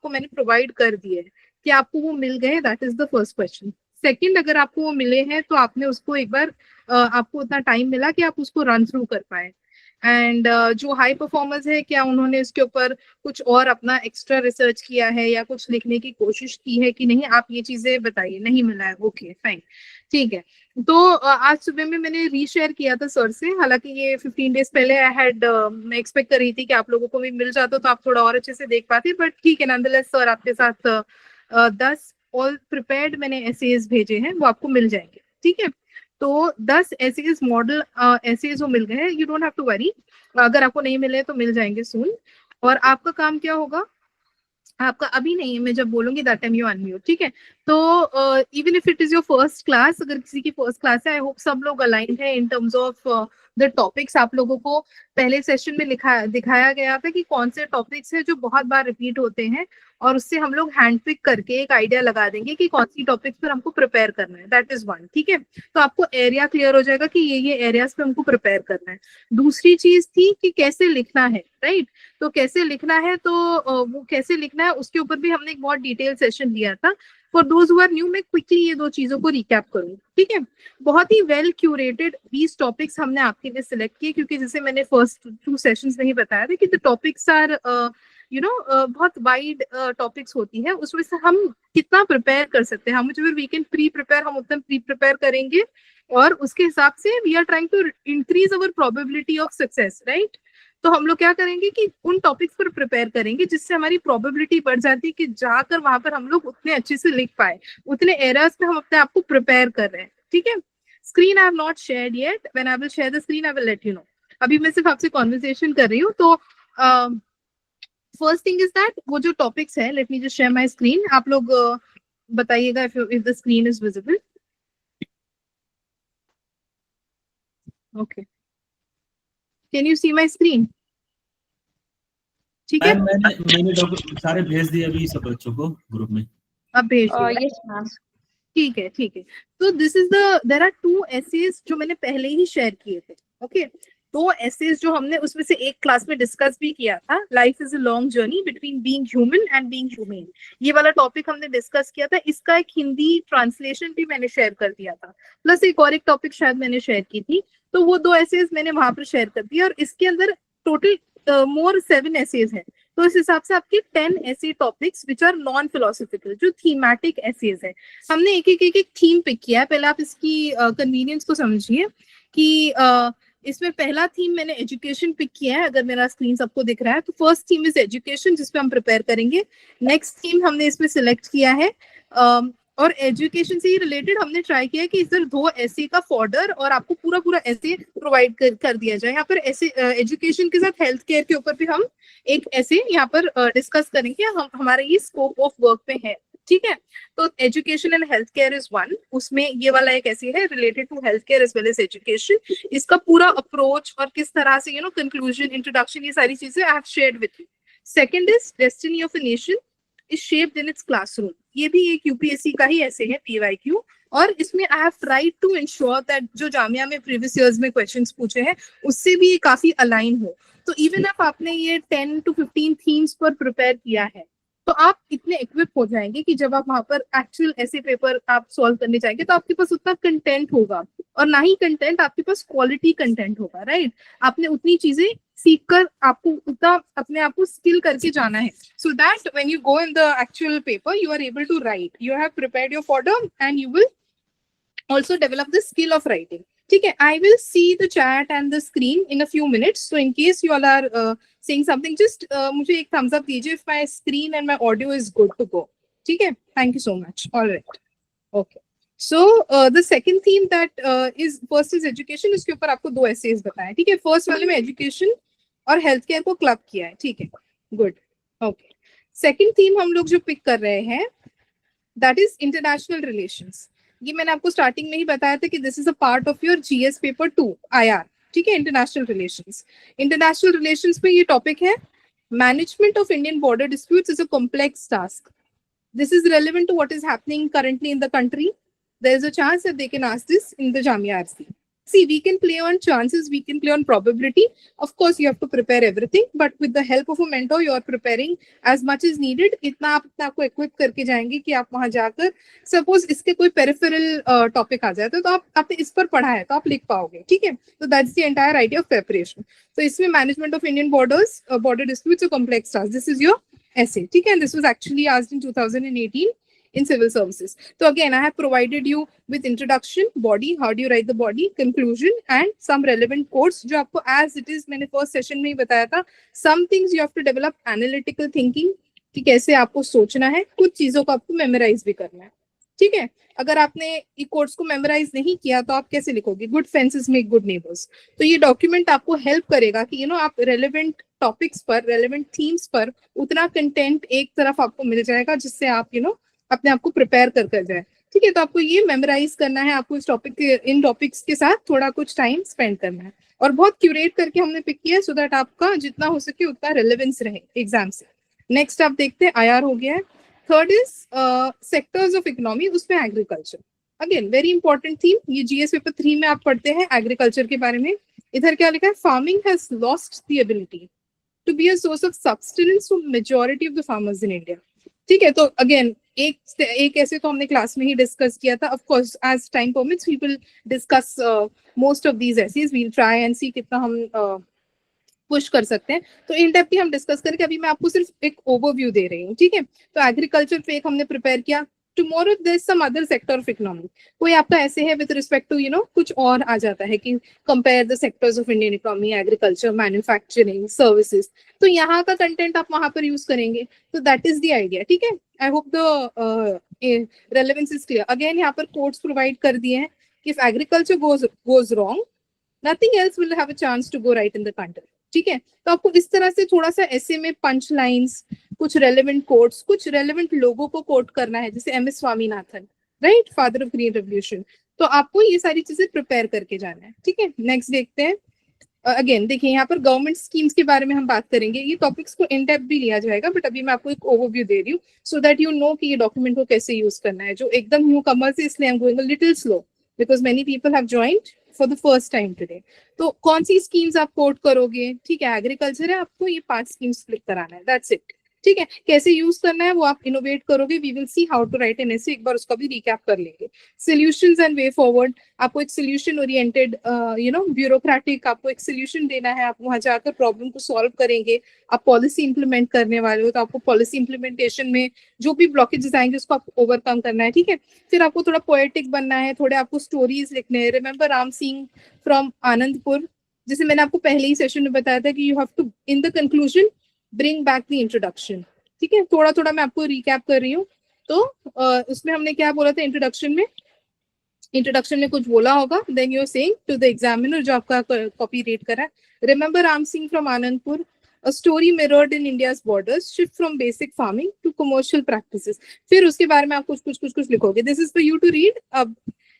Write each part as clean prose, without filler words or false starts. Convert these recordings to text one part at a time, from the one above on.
आपको मैंने प्रोवाइड कर दिए हैं, कि आपको वो मिल गए, that is the first question. Second, अगर आपको वो मिले हैं तो आपने उसको एक बार आपको उतना टाइम मिला कि आप उसको रन थ्रू कर पाए। एंड जो हाई परफॉर्मर्स है, क्या उन्होंने इसके ऊपर कुछ और अपना एक्स्ट्रा रिसर्च किया है या कुछ लिखने की कोशिश की है कि नहीं, आप ये चीजें बताइए। नहीं मिला है, ओके फाइन, ठीक है। तो आज सुबह में मैंने रीशेयर किया था सर से, हालांकि ये 15 डेज पहले आई हैड, मैं एक्सपेक्ट कर रही थी कि आप लोगों को भी मिल जाता तो आप थोड़ा और अच्छे से देख पाते, बट ठीक है, नॉनदलेस सर आपके साथ 10 ऑल प्रिपेयर्ड मैंने एसेज भेजे हैं, वो आपको मिल जाएंगे, ठीक है। तो 10 एसेज मॉडल एसेज वो मिल गए हैं, you don't have to worry, अगर आपको नहीं मिले तो मिल जाएंगे सून। और आपका काम क्या होगा, आपका अभी नहीं है, मैं जब बोलूंगी दैट टाइम यू अनम्यूट, ठीक है। तो even if it is your first class, अगर किसी की फर्स्ट क्लास है, आई होप सब लोग अलाइंड है in terms of the topics. आप लोगों को पहले सेशन में दिखाया गया था कि कौन से टॉपिक्स है जो बहुत बार रिपीट होते हैं, और उससे हम लोग हैंड पिक करके एक आइडिया लगा देंगे कि कौन सी टॉपिक्स पर हमको प्रिपेयर करना है, दैट इज वन, ठीक है। तो आपको एरिया क्लियर हो जाएगा कि ये एरियाज पे हमको प्रिपेयर करना है। दूसरी चीज थी कि कैसे लिखना है, राइट। तो कैसे लिखना है, तो वो कैसे लिखना है उसके ऊपर भी हमने एक बहुत डिटेल सेशन दिया था। For those who are new, मैं क्विकली ये दो चीजों को रिकैप करूँ, ठीक है। बहुत ही वेल क्यूरेटेड 20 टॉपिक्स हमने आपके लिए सिलेक्ट किए, क्योंकि जैसे मैंने फर्स्ट 2 सेशंस में ही बताया था कि द टॉपिक्स आर बहुत वाइड टॉपिक्स होती है, उसमें से हम कितना प्रिपेयर कर सकते हैं, हम जो वी कैन प्री प्रिपेयर, हम उतना प्री प्रिपेयर करेंगे, और उसके हिसाब से we are trying to increase our probability of success, right. तो हम लोग क्या करेंगे कि उन टॉपिक्स पर प्रिपेयर करेंगे जिससे हमारी प्रोबेबिलिटी बढ़ जाती है कि जाकर वहां पर हम लोग उतने अच्छे से लिख पाए, उतने एरर्स पे हम अपने आप को प्रिपेयर कर रहे हैं, ठीक है। Screen I have not shared yet, when I will share the screen I will let you know. अभी मैं सिर्फ आपसे कॉन्वर्सेशन कर रही हूँ। तो फर्स्ट थिंग इज दैट, वो जो टॉपिक्स है, let me just share my screen, आप लोग बताइएगा if the screen is visible. Okay, can you see my screen? ठीक है, मैंने सारे भेज दिए अभी सब बच्चों को ग्रुप में। अब भेज दिया। Yes ma'am. ठीक है, ठीक है। तो this is the, there are 2 essays जो मैंने पहले ही शेयर किए थे, ओके। 2 एसेज जो हमने उसमें से एक क्लास में डिस्कस भी किया था, life is a long journey between being human and being humane, ये वाला टॉपिक हमने डिस्कस किया था। इसका एक हिंदी ट्रांसलेशन भी मैंने शेयर कर दिया था, प्लस एक और एक टॉपिक शायद मैंने शेयर की थी। तो वो 2 एसेज मैंने वहां पर शेयर कर दिया, और इसके अंदर टोटल मोर 7 एसेज हैं। तो इस हिसाब से आपके 10 ऐसे topics which are non philosophical, जो थीमेटिक एसेज है। हमने एक थीम पिक किया है। पहले आप इसकी कन्वीनियंस को समझिए कि इसमें पहला थीम मैंने एजुकेशन पिक किया है, अगर मेरा स्क्रीन सबको दिख रहा है तो फर्स्ट थीम इज एजुकेशन, जिसपे हम प्रिपेयर करेंगे। नेक्स्ट थीम हमने इसमें सिलेक्ट किया है और एजुकेशन से ही रिलेटेड हमने ट्राई किया है कि इधर 2 ऐसे का फॉर्डर और आपको पूरा पूरा ऐसे प्रोवाइड कर दिया जाए। यहाँ पर ऐसे एजुकेशन के साथ हेल्थ केयर के ऊपर भी हम एक ऐसे यहाँ पर डिस्कस करेंगे, हमारा ये स्कोप ऑफ वर्क पे है, ठीक है। तो education and health care is one, उसमें ये वाला एक ऐसी है related to health care as well as education. इसका पूरा अप्रोच और किस तरह से कंक्लूजन, इंट्रोडक्शन, ये सारी चीजें आई have shared with you. Second is destiny of a nation is shaped in its classroom, ये भी एक यूपीएससी का ही ऐसे है पीवाईक्यू, और इसमें I have tried to ensure that जो जामिया में प्रीवियस इयर्स में क्वेश्चंस पूछे हैं उससे भी काफी अलाइन हो। तो इवन अप आपने ये 10 to 15 थीम्स पर प्रिपेयर किया है तो आप इतने इक्विप हो जाएंगे कि जब आप वहां पर एक्चुअल ऐसे पेपर आप सॉल्व करने जाएंगे तो आपके पास उतना कंटेंट होगा, और ना ही कंटेंट, आपके पास क्वालिटी कंटेंट होगा, राइट। आपने उतनी चीजें सीख कर आपको उतना अपने आप को स्किल करके जाना है, so that when you go in the actual paper you are able to write, you have prepared your fodder and you will also develop the skill of writing. ठीक है, I will see the chat and the screen in a few minutes. So in case you all are saying something, just मुझे एक thumbs up दीजिए if my screen and my audio is good to go. ठीक है, thank you so much. All right. Okay. So the second theme that is first is education. इसके ऊपर आपको 2 essays बताएं, ठीक है। फर्स्ट वाले में education और health care को क्लब किया है, ठीक है, good. Okay. Second theme हम लोग जो पिक कर रहे हैं that is international relations. ये मैंने आपको स्टार्टिंग में ही बताया था कि this is a part of your GS paper 2 IR, ठीक है। इंटरनेशनल रिलेशंस, इंटरनेशनल रिलेशंस में ये टॉपिक है management of Indian border disputes is a complex task. This is relevant to what is happening currently in the country. There is a chance that they can ask this in the Jamia RC. See, we can play on chances, we can play on probability. Of course, you have to prepare everything, but with the help of a mentor, you are preparing as much as needed. इतना आप अपने आप को equip करके जाएंगे कि आप वहां जाकर, suppose इसके कोई peripheral topic आ जाता है, तो आपने इस पर पढ़ा है, तो आप लिख पाओगे, ठीक है? तो that's the entire idea of preparation. So इसमें management of Indian borders, border disputes, a complex task. This is your essay, ठीक है? And this was actually asked in 2018 in civil services. So again, I have provided you with introduction, body, how do you write the body, conclusion, and some relevant quotes जो आपको as it is मैंने first session में ही बताया था. Some things you have to develop analytical thinking कि कैसे आपको सोचना है, कुछ चीजों को आपको memorize भी करना है, ठीक है? अगर आपने ये कोर्स को मेमोराइज नहीं किया तो आप कैसे लिखोगे? Good fences make good neighbours. तो ये डॉक्यूमेंट आपको हेल्प करेगा कि आप रेलेवेंट टॉपिक्स पर, रेलेवेंट थीम्स पर उतना कंटेंट एक तरफ आपको मिल जाएगा जिससे आप अपने आप को प्रिपेयर कर जाए, ठीक है? तो आपको ये मेमोराइज करना है, आपको इस टॉपिक इन टॉपिक्स के साथ थोड़ा कुछ टाइम स्पेंड करना है, और बहुत क्यूरेट करके हमने पिक किया है सो दैट आपका जितना हो सके उतना रेलेवेंस रहे एग्जाम से. नेक्स्ट आप देखते हैं, IR हो गया है. Third is sectors of economy, उसमें agriculture. Again very important theme, ये GS पेपर 3 में आप पढ़ते हैं एग्रीकल्चर के बारे में. इधर क्या लिखा है? Farming has lost the ability to be a source of substance for majority of the farmers in India, ठीक है? तो अगेन एक ऐसे तो हमने क्लास में ही डिस्कस किया था. Of course as time permits we will discuss most of these essays, we will try and see कितना हम पुश कर सकते हैं. तो इन डेप्थ हम डिस्कस करके अभी मैं आपको सिर्फ एक ओवरव्यू दे रही हूँ, ठीक है? तो एग्रीकल्चर पे एक हमने प्रिपेयर किया. Tomorrow there is some other sector of economy. कोई आपका ऐसे है विद रिस्पेक्ट टू कुछ और आ जाता है कि compare the sectors of Indian economy, agriculture, manufacturing, services, तो यहाँ का कंटेंट आप वहां पर यूज करेंगे. तो दैट इज द आइडिया, ठीक है? I hope the relevance is clear. Again यहाँ पर कोड्स प्रोवाइड कर दिए हैं कि if agriculture goes wrong, nothing else will have a chance to go right in the country, ठीक है? तो आपको इस तरह से थोड़ा सा ऐसे में पंच लाइन्स, कुछ रेलेवेंट कोट्स, कुछ रेलेवेंट लोगों को कोट करना है, जैसे MS Swaminathan, right, father of green revolution. तो आपको ये सारी चीजें प्रिपेयर करके जाना है, ठीक है? नेक्स्ट देखते हैं. अगेन देखिए यहाँ पर गवर्नमेंट स्कीम्स के बारे में हम बात करेंगे. ये टॉपिक्स को इन डेप्थ भी लिया जाएगा, बट अभी मैं आपको एक ओवरव्यू दे रही हूँ सो दैट यू नो कि ये डॉक्यूमेंट को कैसे यूज करना है. जो एकदम न्यू कमर्स है इसलिए आई am going a little slow because many people have joined for the first time today. तो कौन सी स्कीम्स आप कोट करोगे? ठीक है, एग्रीकल्चर है, आपको ये 5 स्कीम्स क्लिक कराना है, दैट्स इट, ठीक है? कैसे यूज करना है वो आप इनोवेट करोगे. We will see how to write an essay, एक बार उसका भी रिकैप कर लेंगे. सॉल्यूशंस एंड वे फॉरवर्ड, आपको एक सॉल्यूशन ओरिएंटेड ब्यूरोक्रेटिक, आपको एक सॉल्यूशन देना है, आप वहां जाकर प्रॉब्लम को सॉल्व करेंगे. आप पॉलिसी इंप्लीमेंट करने वाले हो तो आपको पॉलिसी इंप्लीमेंटेशन में जो भी ब्लॉकेजेस आएंगे उसको आपको ओवरकम करना है, ठीक है? फिर आपको थोड़ा पोएटिक बनना है, थोड़े आपको स्टोरीज लिखने हैं. रिमेंबर राम सिंह फ्रॉम आनंदपुर, जैसे मैंने आपको पहले ही सेशन में बताया था कि you have to in the conclusion bring back the introduction, ठीक है? थोड़ा थोड़ा मैं आपको रिकैप कर रही हूँ. तो उसमें हमने क्या बोला था इंट्रोडक्शन में कुछ बोला होगा. Then you are saying to the examiner जो आपका कॉपी रीड कर रहा है, remember Ram Singh from Anandpur, a story mirrored in India's borders, shift from basic farming to commercial practices. फिर उसके बारे में आप कुछ लिखोगे. This is for you to read. अब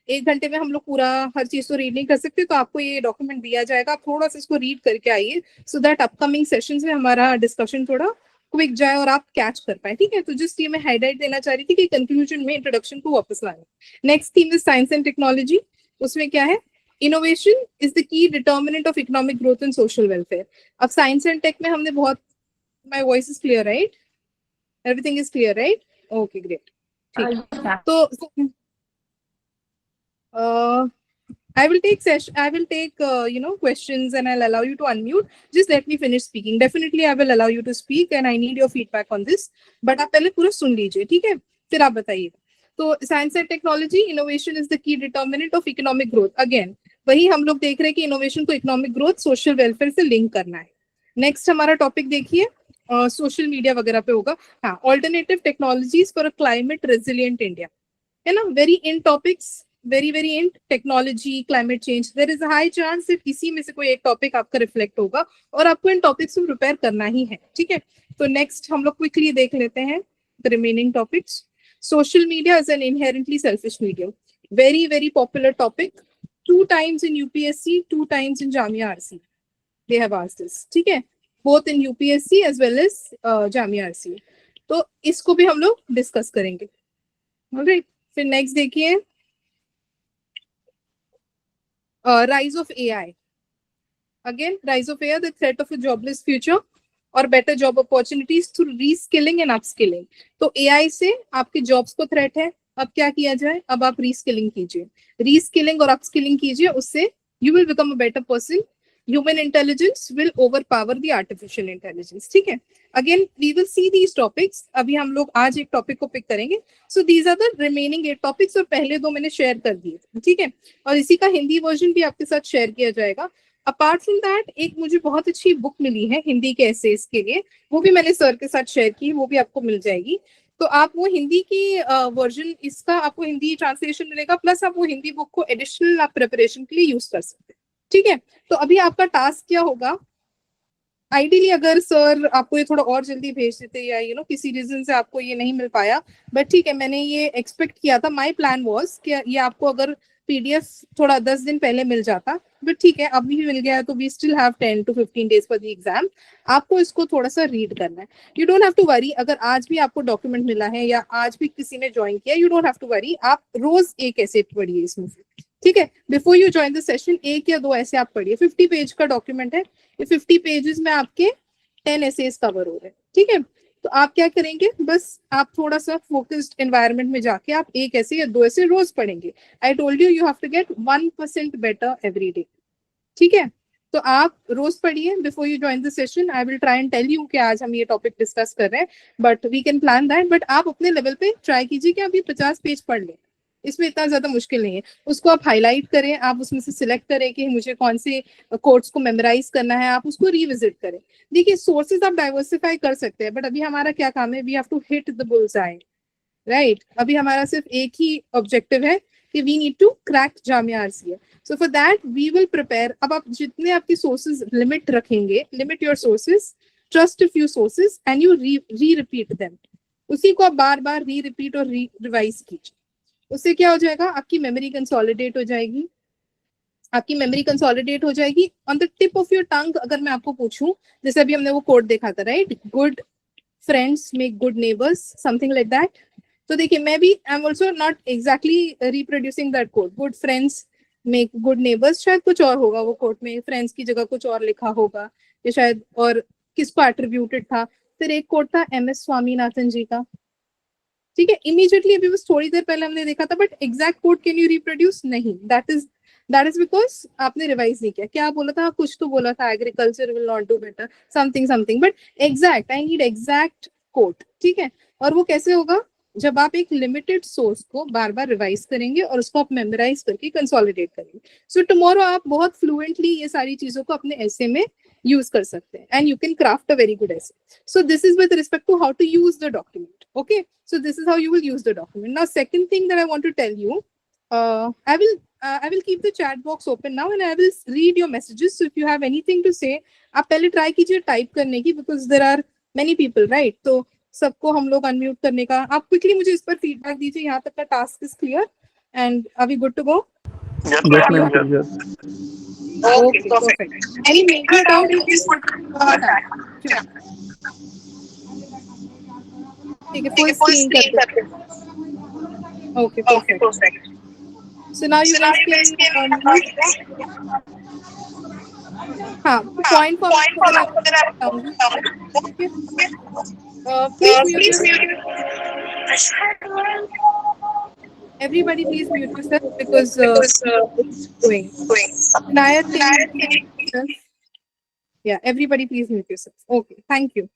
1 घंटे में हम लोग पूरा हर चीज तो रीड नहीं कर सकते, तो आपको ये डॉक्यूमेंट दिया जाएगा, आप थोड़ा सा इसको रीड करके आइए सो दैट अपकमिंग सेशंस में हमारा डिस्कशन थोड़ा क्विक जाए और आप कैच कर पाए, ठीक है? तो जस्ट ये मैं हाईलाइट देना चाह रही थी कि कंक्लूजन में इंट्रोडक्शन को वापस लाना. Next theme is science and technology. उसमें क्या है? Innovation is the key determinant of economic growth and social welfare. अब साइंस एंड टेक में हमने बहुत, my voice is clear right? Everything is clear right? Okay great, ठीक. तो I will take questions and I'll allow you to unmute. Just let me finish speaking. Definitely I will allow you to speak and I need your feedback on this. But आप पहले पूरा सुन लीजिए, ठीक है? फिर आप बताइए. तो science and technology, innovation is the key determinant of economic growth. Again वही हम लोग देख रहे हैं कि इनोवेशन को इकोनॉमिक ग्रोथ, सोशल वेलफेयर से लिंक करना है. नेक्स्ट हमारा टॉपिक देखिए, सोशल मीडिया वगैरह पे होगा. हाँ, alternative technologies for a climate resilient India, है ना? Very in topics, very in technology, climate change. There is a high chance that इसी में से कोई एक टॉपिक आपका रिफ्लेक्ट होगा और आपको इन टॉपिक्स को प्रिपेयर करना ही है, ठीक है? तो नेक्स्ट हम लोग क्विकली देख लेते हैं the remaining topics. Social media is an inherently selfish medium. Very popular topic. 2 times in UPSC, 2 times in Jamia RC. They have asked this. ठीक है? Both in UPSC as well as Jamia RC. तो इसको भी हम लोग discuss करेंगे. Alright. फिर next देखिए, rise of AI. Again, rise of AI, the threat of a jobless future और better job opportunities through reskilling and upskilling. तो AI से आपके jobs को threat है. अब क्या किया जाए? अब आप reskilling कीजिए. Reskilling और upskilling कीजिए. उससे you will become a better person. Human intelligence will overpower the artificial intelligence. ठीक है? Again, we will see these topics. अभी हम लोग आज एक topic को pick करेंगे. So these are the remaining 8 topics और पहले 2 मैंने share कर दिए. ठीक है? और इसी का हिंदी version भी आपके साथ share किया जाएगा. अपार्ट फ्रॉम दैट एक मुझे बहुत अच्छी बुक मिली है हिंदी के एसेस के लिए, वो भी मैंने सर के साथ शेयर की, वो भी आपको मिल जाएगी. तो आप वो हिंदी की वर्जन, इसका आपको हिंदी ट्रांसलेशन मिलेगा, प्लस आप वो हिंदी बुक को एडिशनल आप प्रिपरेशन के लिए यूज कर सकते हैं. ठीक है, तो अभी आपका टास्क क्या होगा? आइडियली अगर सर आपको ये थोड़ा और जल्दी भेज देते या किसी रीजन से आपको ये नहीं मिल पाया, बट ठीक है, मैंने ये एक्सपेक्ट किया था. माय प्लान वाज कि ये आपको अगर पीडीएफ थोड़ा 10 दिन पहले मिल जाता, बट ठीक है, अभी भी मिल गया है, तो we still have 10 to 15 days for the exam. आपको इसको थोड़ा सा रीड करना है. You don't have to worry अगर आज भी आपको डॉक्यूमेंट मिला है या आज भी किसी ने ज्वाइन किया, you don't have to worry. आप रोज एक ऐसे पढ़िए इसमें से. ठीक है, before you join the session एक या दो ऐसे आप पढ़िए. 50 पेज का डॉक्यूमेंट है. ये 50 पेजेस में आपके 10 एसेज कवर हो रहे हैं. ठीक है, तो आप क्या करेंगे, बस आप थोड़ा सा फोकस्ड एनवायरनमेंट में जाके आप एक ऐसे या दो ऐसे रोज पढ़ेंगे. I told you you have to get 1% better every day. ठीक है, तो आप रोज पढ़िए before you join the session. I will try and tell you कि आज हम ये टॉपिक डिस्कस कर रहे हैं, but we can plan that. But आप अपने लेवल पे ट्राई कीजिए कि आप ये 50 पेज पढ़ लें. इसमें इतना ज्यादा मुश्किल नहीं है. उसको आप हाईलाइट करें, आप उसमें से सिलेक्ट करें कि मुझे कौन से कोट्स को मेमोराइज करना है, आप उसको रिविजिट करें. देखिए, सोर्सेज आप डाइवर्सिफाई कर सकते हैं, बट अभी हमारा क्या काम है? We have to hit the bulls eye, right? अभी हमारा सिर्फ एक ही ऑब्जेक्टिव है कि we need to crack Jamia RCA. So for that we will prepare. अब आप जितने आपकी सोर्सेज लिमिट रखेंगे, limit your sources, trust few sources and you re repeat them. उसी को आप बार बार री रिपीट और रिवाइज कीजिए. उससे क्या हो जाएगा? आपकी मेमोरी कंसोलिडेट हो जाएगी. आपकी मेमोरी कंसोलिडेट हो जाएगी on the tip of your tongue. अगर मैं आपको पूछूं, जैसे अभी हमने वो कोड देखा था, right? Good friends make good neighbours, something like that. तो देखिए, मैं भी I am also not exactly reproducing that code. Good friends make good neighbours, शायद कुछ और होगा वो कोड में, फ्रेंड्स की जगह कुछ और लिखा होगा, या शायद और किसको एट्रीब्यूटेड था. फिर एक कोड था MS स्वामीनाथन जी का. ठीक है, इमीडिएटली अभी बस थोड़ी देर पहले हमने देखा था, but exact code can you reproduce? नहीं. दैट इज बिकॉज आपने रिवाइज नहीं किया. क्या बोला था? कुछ तो बोला था, agriculture will not do better, something something. But exact, I need exact code. ठीक है, और वो कैसे होगा? जब आप एक लिमिटेड सोर्स को बार बार रिवाइज करेंगे और उसको आप मेमोराइज करके कंसोलिडेट करेंगे. सो टुमारो आप बहुत फ्लुएंटली ये सारी चीजों को अपने ऐसे में यूज कर सकते हैं, and you can craft a very good ऐसे. So this is with respect to how to use the document. Okay, so this is how you will use the document. Now second thing that I want to tell you, I will keep the chat box open now and I will read your messages. So if you have anything to say, आप पहले try कीजिए type करने की, because there are many people, right? तो सबको हम लोग unmute करने का. आप quickly मुझे इस पर feedback दीजिए. यहाँ तक का task is clear and are we good to go? Yes, ma'am. Yes. Okay, perfect. Any major doubt you please put chat. ठीक है, full screen कर दो. Okay, perfect. So now you guys can हाँ, point format वगैरह बताऊंगी. Okay, please mute yourself. Everybody please mute yourself because it's going. Naya, can you mute yourself? Yeah, everybody please mute yourself. Okay, thank you.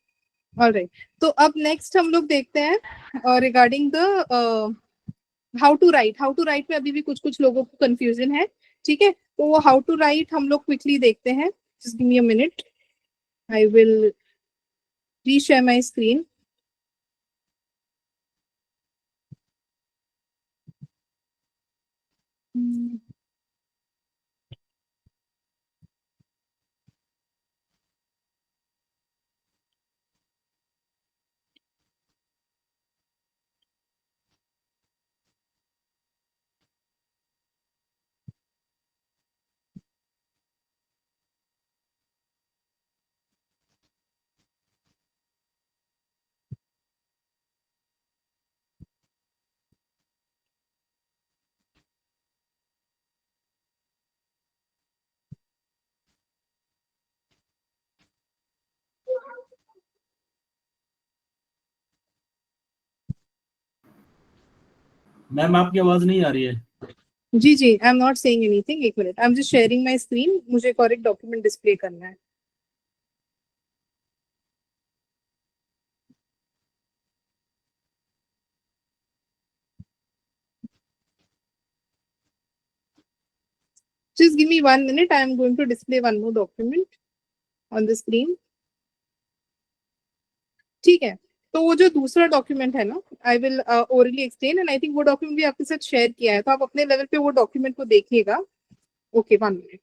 All right. तो अब next हम लोग देखते हैं regarding the how to write में अभी भी कुछ कुछ लोगों को कंफ्यूजन है. ठीक है, तो वो हाउ टू राइट हम लोग क्विकली देखते हैं. Just give me a minute, I will reshare my screen. Ma'am आपकी आवाज नहीं आ रही है। जी जी, I am not saying anything, एक मिनट, I am just sharing my screen, मुझे एक और एक डॉक्यूमेंट डिस्प्ले करना है। Just give me 1 minute. I am going to display one more document on the screen. ठीक है, तो वो जो दूसरा डॉक्यूमेंट है ना, I will orally explain, and I think वो डॉक्यूमेंट भी आपके साथ शेयर किया है, तो आप अपने लेवल पे वो डॉक्यूमेंट को देखिएगा। Okay, 1 minute.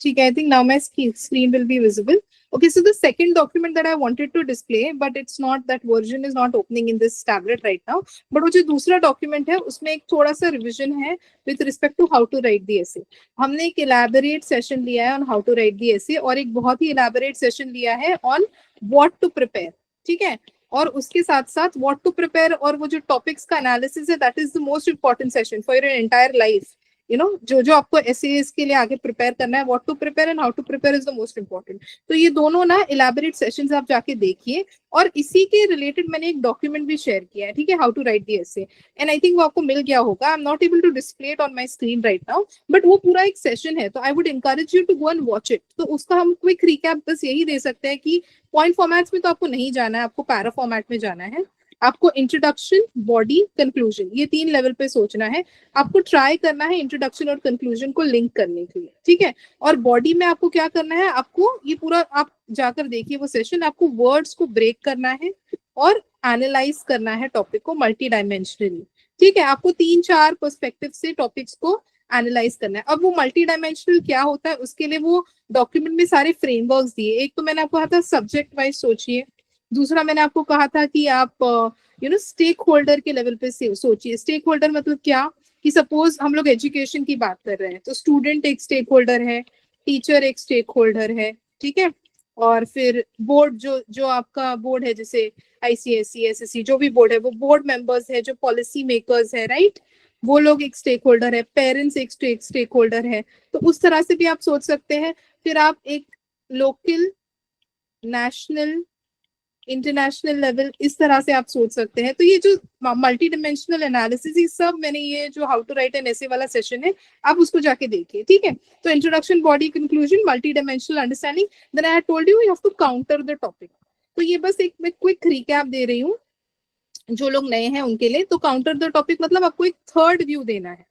ठीक है, I think now my screen will be visible. Okay, so the second document that I wanted to display, but it's not, that version is not opening in this tablet right now. But वो जो दूसरा document है उसमें एक थोड़ा सा revision है with respect to how to write the essay. हमने एक elaborate session लिया है on how to write the essay और एक बहुत ही elaborate session लिया है on what to prepare. ठीक है, और उसके साथ साथ what to prepare और वो जो topics का analysis है, that is the most important session for your entire life. जो जो आपको एसेज के लिए आगे प्रिपेयर करना है, what to prepare and how to prepare is the most important. तो ये दोनों ना इलेबोरेट सेशंस आप जाके देखिए, और इसी के रिलेटेड मैंने एक डॉक्यूमेंट भी शेयर किया है, ठीक है, how to write the essay, and I think वो आपको मिल गया होगा। I am not able to display it on my screen right now, but वो पूरा एक सेशन है, तो I would encourage you to go and watch it. तो उसका हम क्विक रिकैप बस यही दे सकते हैं कि पॉइंट फॉर्मेट्स में तो आपको नहीं जाना है, आपको पैरा फॉर्मेट में जाना है। आपको इंट्रोडक्शन, बॉडी, कंक्लूजन, ये 3 लेवल पे सोचना है। आपको ट्राई करना है इंट्रोडक्शन और कंक्लूजन को लिंक करने के लिए, ठीक है। और बॉडी में आपको क्या करना है, आपको ये पूरा आप जाकर देखिए वो सेशन, आपको वर्ड्स को ब्रेक करना है और एनालाइज करना है टॉपिक को मल्टी डायमेंशनली, ठीक है। आपको 3-4 पर्सपेक्टिव से टॉपिक्स को एनालाइज करना है। अब वो मल्टी डायमेंशनल क्या होता है, उसके लिए वो डॉक्यूमेंट में सारे फ्रेमवर्क्स दिए। एक तो मैंने आपको कहा था सब्जेक्ट वाइज सोचिए, दूसरा मैंने आपको कहा था कि आप स्टेक होल्डर के लेवल पे सोचिए। स्टेक होल्डर मतलब क्या, कि सपोज हम लोग एजुकेशन की बात कर रहे हैं, तो स्टूडेंट एक स्टेक होल्डर है, टीचर एक स्टेक होल्डर है, ठीक है। और फिर बोर्ड, जो जो आपका बोर्ड है, जैसे आईसीएसई, एसएससी, जो भी बोर्ड है, वो बोर्ड मेंबर्स है, जो पॉलिसी मेकर्स है, राइट, वो लोग एक स्टेक होल्डर है, पेरेंट्स एक स्टेक होल्डर है। तो उस तरह से भी आप सोच सकते हैं। फिर आप एक लोकल, नेशनल, इंटरनेशनल लेवल, इस तरह से आप सोच सकते हैं। तो ये जो मल्टी डिमेंशनल एनालिसिस, ये सब मैंने, ये जो how to write an essay वाला सेशन है, आप उसको जाके देखिए, ठीक है। तो introduction, body, conclusion, multi dimensional understanding, then I told you have to counter the topic. तो ये बस एक मैं क्विक रिकैप दे रही हूँ जो लोग नए हैं उनके लिए। तो काउंटर द टॉपिक मतलब आपको एक थर्ड व्यू देना है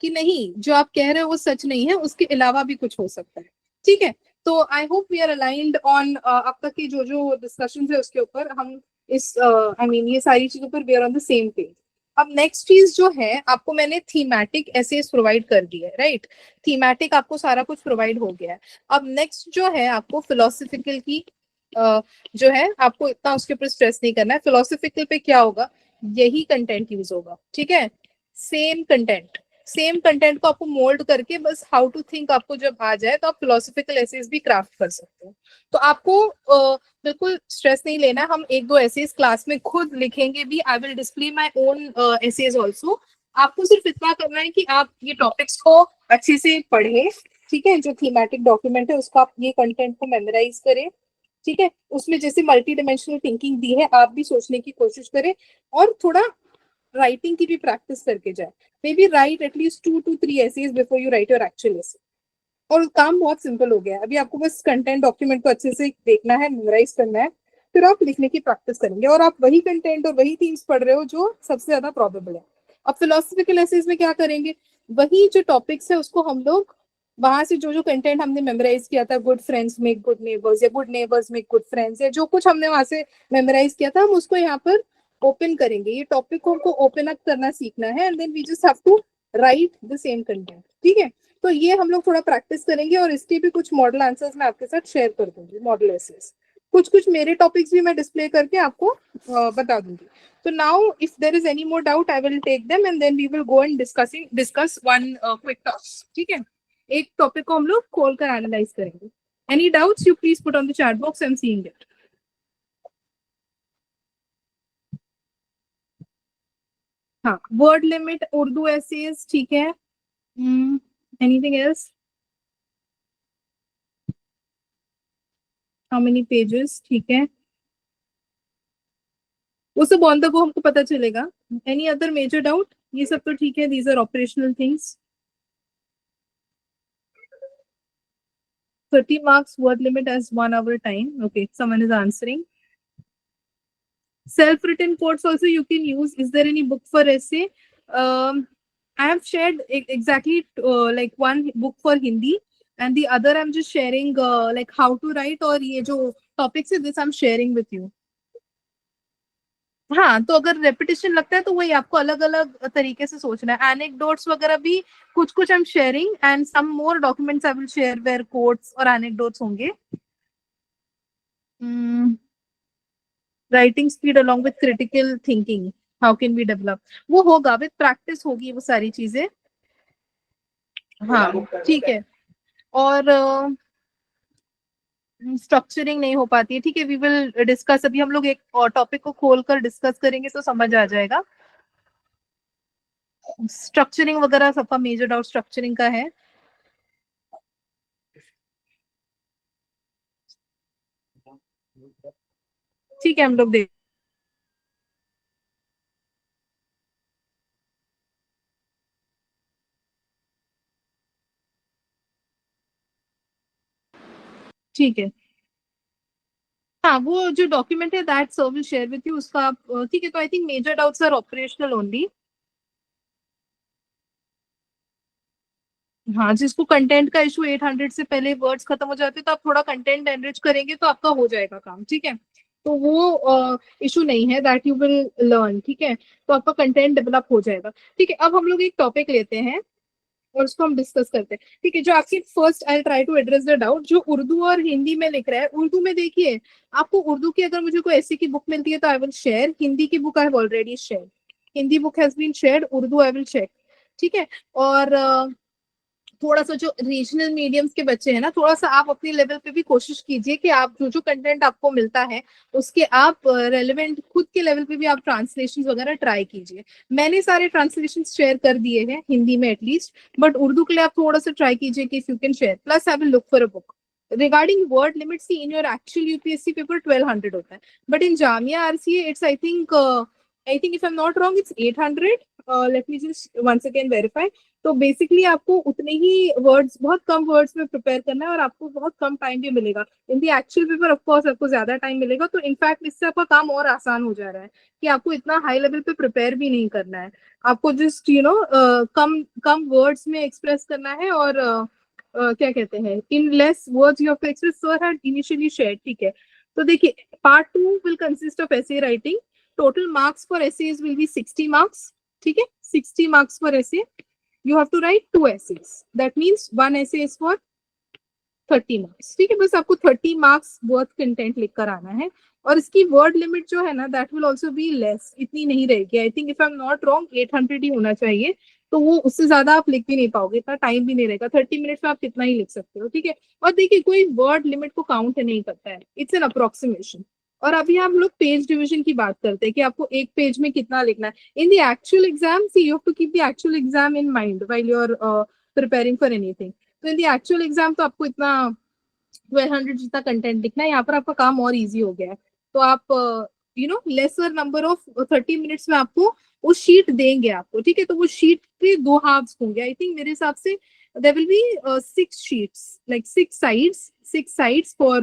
कि नहीं, जो आप कह रहे हो वो सच नहीं है, उसके अलावा भी कुछ हो सकता है, ठीक है। तो I hope we are aligned on अब तक की जो जो डिस्कशन है उसके ऊपर, हम इस आई मीन ये सारी चीजों पर we are on the same page. अब नेक्स्ट चीज जो है, आपको मैंने थीमेटिक एसेज प्रोवाइड कर दिया है, राइट। थीमेटिक आपको सारा कुछ प्रोवाइड हो गया है। अब नेक्स्ट जो है, आपको फिलोसफिकल की जो है, आपको इतना उसके ऊपर स्ट्रेस नहीं करना है। फिलोसफिकल पे क्या होगा, यही कंटेंट यूज होगा, ठीक है। सेम कंटेंट को आपको मोल्ड करके बस हाउ टू थिंक आपको जब आ जाए, तो आप फिलोसफिकल एसेज भी क्राफ्ट कर सकते हो। तो आपको बिल्कुल स्ट्रेस नहीं लेना। हम 1-2 एसेज क्लास में खुद लिखेंगे भी। I will display my own essays also. आपको सिर्फ इतना करना है कि आप ये टॉपिक्स को अच्छे से पढ़ें, ठीक है। जो थीमेटिक डॉक्यूमेंट है उसका आप ये कंटेंट को मेमोराइज करें, ठीक है। उसमें जैसे मल्टी डायमेंशनल थिंकिंग दी है, आप भी सोचने की कोशिश करें, और थोड़ा राइटिंग की भी प्रैक्टिस करके जाए। Maybe write at least 2 to 3 essays before you write your actual essay. और काम बहुत सिंपल हो गया है। अभी आपको बस कंटेंट डॉक्यूमेंट को अच्छे से देखना है, मेमोराइज करना है, फिर आप लिखने की प्रैक्टिस करेंगे, और आप वही कंटेंट और वही थीम्स पढ़ रहे हो जो सबसे ज्यादा प्रोबेबल है। अब फिलोसफिकल एसेज में क्या करेंगे, वही जो टॉपिक्स है उसको हम लोग वहां से, जो जो कंटेंट हमने मेमोराइज किया था, good friends make good neighbours, या good neighbours make good friends, या जो कुछ हमने वहां से मेमोराइज किया था, हम उसको यहाँ पर ओपन करेंगे। ये टॉपिकों को ओपन अप करना सीखना है, and then we just have to write the same content, ठीक है। तो ये हम लोग थोड़ा प्रैक्टिस करेंगे, और इसके भी कुछ मॉडल आंसर्स मैं आपके साथ शेयर कर दूंगी, मॉडल एसेस। कुछ कुछ मेरे टॉपिक्स भी मैं डिस्प्ले करके आपको बता दूंगी। तो now if there is any more doubt, I will take them, and then we will go and discuss one quick topic, ठीक है। एक टॉपिक को हम लोग खोल कर एनालाइज करेंगे। Any doubts, you please put on the chat box, I am seeing it. हाँ, वर्ड लिमिट उर्दू एसेज, ठीक है। Anything else? How many pages, ठीक है, वो सब ऑन द गो हमको पता चलेगा। Any other major doubt? ये सब तो ठीक है, these are operational things. 30 marks word limit as 1 hour time. Okay, someone is answering. Self-written quotes also you can use. Is there any book for essay? I have shared exactly like one book for Hindi, and the other I'm just sharing like how to write, और ये जो topics है this I'm sharing with you. हाँ, तो अगर repetition लगता है तो वही आपको अलग अलग तरीके से सोचना है। एनेक्डोट्स वगैरह भी कुछ कुछ I am sharing, and some more documents I will share where quotes और एनेक्डोट्स होंगे। Writing speed along with critical thinking, how can we develop, वो होगा विद प्रैक्टिस, होगी वो सारी चीजें। हाँ ठीक है, और स्ट्रक्चरिंग नहीं हो पाती है, ठीक है, वी विल डिस्कस। अभी हम लोग एक टॉपिक को खोलकर डिस्कस करेंगे तो समझ आ जाएगा। स्ट्रक्चरिंग वगैरह सबका मेजर डाउट स्ट्रक्चरिंग का है। ठीक है, हम लोग देख, ठीक है। हाँ, वो जो डॉक्यूमेंट है that sir will share with you, उसका आप ठीक है। तो I think major doubts are operational only. हाँ, जिसको कंटेंट का इशू 800 से पहले वर्ड्स खत्म हो जाते हैं तो आप थोड़ा कंटेंट एनरिच करेंगे तो आपका हो जाएगा काम, ठीक है। तो वो इशू नहीं है, दैट यू विल लर्न, ठीक है। तो आपका कंटेंट डेवलप हो जाएगा, ठीक है। अब हम लोग एक टॉपिक लेते हैं और उसको हम डिस्कस करते हैं, ठीक है। जो आपकी first I try to address the doubt, जो उर्दू और हिंदी में लिख रहा है। उर्दू में देखिए, आपको उर्दू की अगर मुझे कोई ऐसी की बुक मिलती है तो आई विल शेयर। हिंदी की book I have already share, Hindi book has been shared, Urdu I will check, ठीक है। और थोड़ा सा जो रीजनल मीडियम्स के बच्चे हैं ना, थोड़ा सा आप अपनी लेवल पे भी कोशिश कीजिए कि आप जो जो कंटेंट आपको मिलता है उसके आप रेलेवेंट खुद के लेवल पे भी आप ट्रांसलेशन वगैरह ट्राई कीजिए। मैंने सारे ट्रांसलेशन शेयर कर दिए हैं हिंदी में एटलीस्ट, बट उर्दू के लिए आप थोड़ा सा ट्राई कीजिए कि if you can share. Plus I will look for a book regarding word limit. See, in your actual UPSC paper 1200 होता है, but in Jamia RCA it's I think if I'm not wrong it's 800. Let me just once again verify. तो basically आपको उतने ही words, बहुत कम words में prepare करना है और आपको बहुत कम टाइम भी मिलेगा। In the actual paper of course आपको ज्यादा टाइम मिलेगा, तो इनफैक्ट इससे आपका काम और आसान हो जा रहा है कि आपको इतना हाई लेवल पे प्रिपेयर भी नहीं करना है। आपको जस्ट कम कम वर्ड्स में एक्सप्रेस करना है, और क्या कहते हैं, in less words you have to express, sir had initially shared, ठीक है। तो देखिए, part 2 will consist of essay writing. Total marks for essays will be 60 marks, ठीक है, 60 marks for essay. You have to write 2 essays. That means 1 essay is for 30 marks. ठीक है, बस आपको 30 मार्क्स वर्थ कंटेंट लिखकर आना है। और इसकी वर्ड लिमिट जो है ना, that will also be less, इतनी नहीं रहेगी। I think if I am not wrong 800 ही होना चाहिए। तो वो उससे ज्यादा आप लिख भी नहीं पाओगे, इतना टाइम भी नहीं रहेगा। 30 मिनट्स में आप कितना ही लिख सकते हो, ठीक है। और देखिए, कोई वर्ड लिमिट को काउंट नहीं करता है, इट्स एन अप्रोक्सीमेशन। और अभी हम लोग पेज डिवीजन की बात करते हैं कि आपको एक पेज में कितना लिखना है। In the actual exam, see you have to keep the actual exam in mind while you are preparing for anything. तो इन द एक्चुअल एग्जाम तो आपको इतना 1200 जितना कंटेंट लिखना है। यहाँ पर आपका काम और इजी हो गया है। तो आप लेसर नंबर ऑफ 30 मिनट्स में आपको वो शीट देंगे आपको, ठीक है। तो वो शीट के 2 हाफ्स होंगे, आई थिंक मेरे हिसाब से there will be 6 sheets, like 6 sides for